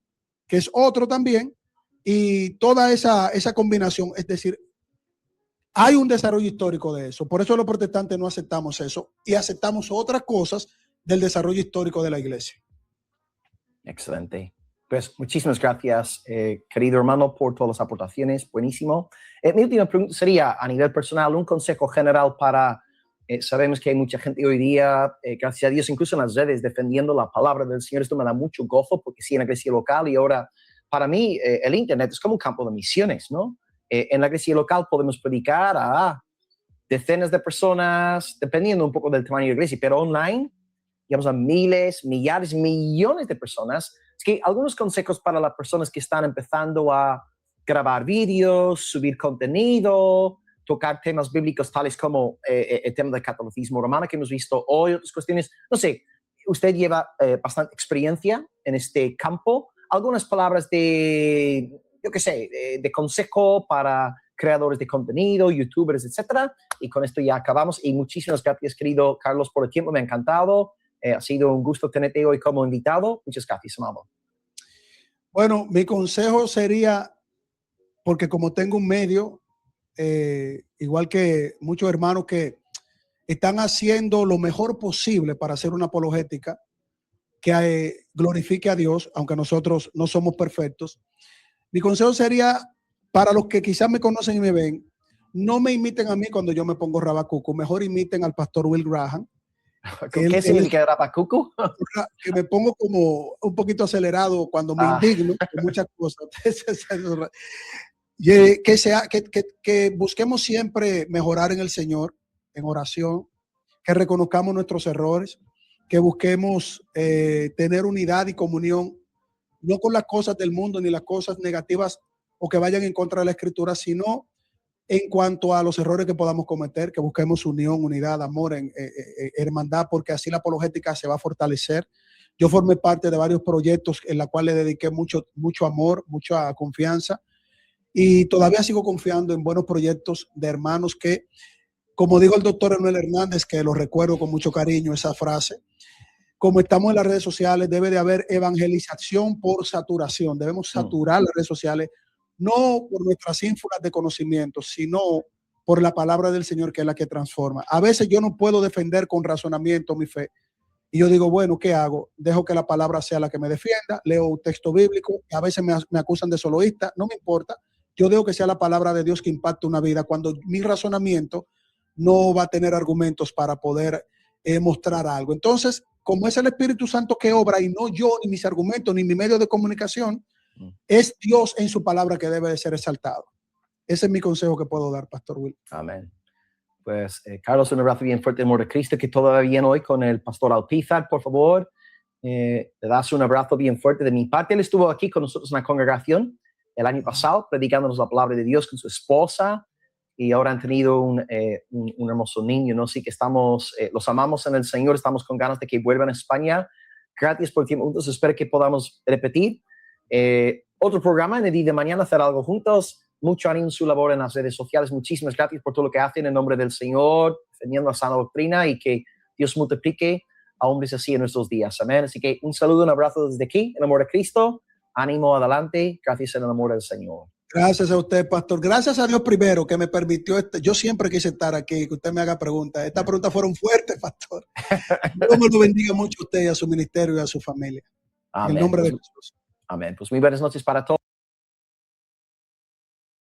que es otro también, y toda esa combinación, es decir, hay un desarrollo histórico de eso, por eso los protestantes no aceptamos eso y aceptamos otras cosas del desarrollo histórico de la iglesia. Excelente. Pues muchísimas gracias, querido hermano, por todas las aportaciones. Buenísimo. Mi última pregunta sería, a nivel personal, un consejo general para, sabemos que hay mucha gente hoy día, gracias a Dios, incluso en las redes, defendiendo la palabra del Señor. Esto me da mucho gozo porque sí, en la iglesia local y ahora, para mí, el Internet es como un campo de misiones, ¿no? En la iglesia local podemos predicar a decenas de personas, dependiendo un poco del tamaño de la iglesia, pero online, digamos, a miles, millares, millones de personas. Es que algunos consejos para las personas que están empezando a grabar vídeos, subir contenido, tocar temas bíblicos tales como el tema del catolicismo romano que hemos visto hoy, otras cuestiones. No sé, usted lleva bastante experiencia en este campo. Algunas palabras de, yo qué sé, de consejo para creadores de contenido, youtubers, etcétera. Y con esto ya acabamos. Y muchísimas gracias, querido Carlos, por el tiempo. Me ha encantado. Ha sido un gusto tenerte hoy como invitado. Muchas gracias, amado. Bueno, mi consejo sería, porque como tengo un medio, igual que muchos hermanos que están haciendo lo mejor posible para hacer una apologética que glorifique a Dios, aunque nosotros no somos perfectos. Mi consejo sería, para los que quizás me conocen y me ven, no me imiten a mí cuando yo me pongo rabacuco, mejor imiten al pastor Will Graham. ¿Qué significa rabacuco? Que me pongo como un poquito acelerado cuando me indigno con muchas cosas. Que busquemos siempre mejorar en el Señor, en oración, que reconozcamos nuestros errores, que busquemos tener unidad y comunión, no con las cosas del mundo ni las cosas negativas o que vayan en contra de la Escritura, sino en cuanto a los errores que podamos cometer, que busquemos unión, unidad, amor, hermandad, porque así la apologética se va a fortalecer. Yo formé parte de varios proyectos en los cuales le dediqué mucho amor, mucha confianza, y todavía sigo confiando en buenos proyectos de hermanos que, como dijo el doctor Emanuel Hernández, que lo recuerdo con mucho cariño esa frase, como estamos en las redes sociales, debe de haber evangelización por saturación. Debemos saturar las redes sociales, no por nuestras ínfulas de conocimiento, sino por la palabra del Señor, que es la que transforma. A veces yo no puedo defender con razonamiento mi fe. Y yo digo, bueno, ¿qué hago? Dejo que la palabra sea la que me defienda, leo un texto bíblico, y a veces me acusan de soloísta, no me importa. Yo dejo que sea la palabra de Dios que impacte una vida cuando mi razonamiento no va a tener argumentos para poder mostrar algo. Entonces, como es el Espíritu Santo que obra y no yo, ni mis argumentos, ni mi medio de comunicación, es Dios en su palabra que debe de ser exaltado. Ese es mi consejo que puedo dar, Pastor Will. Amén. Pues, Carlos, un abrazo bien fuerte, amor de Cristo, que todo va bien hoy con el pastor Alpizar, por favor. Le das un abrazo bien fuerte de mi parte. Él estuvo aquí con nosotros en la congregación el año pasado, predicándonos la palabra de Dios con su esposa. y ahora han tenido un hermoso niño, ¿no? Así que los amamos en el Señor, estamos con ganas de que vuelvan a España. Gracias por el tiempo juntos, espero que podamos repetir otro programa en el día de mañana, hacer algo juntos. Mucho ánimo en su labor en las redes sociales. Muchísimas gracias por todo lo que hacen en nombre del Señor, defendiendo la sana doctrina, y que Dios multiplique a hombres así en nuestros días. Amén. Así que un saludo, un abrazo desde aquí, en amor de Cristo. Ánimo adelante. Gracias en el amor del Señor. Gracias a usted, pastor. Gracias a Dios primero que me permitió yo siempre quise estar aquí, que usted me haga preguntas. Estas preguntas fueron fuertes, pastor. Dios lo bendiga mucho a usted y a su ministerio y a su familia. Amén. En el nombre de Jesús. Amén. Pues muy buenas noches para todos.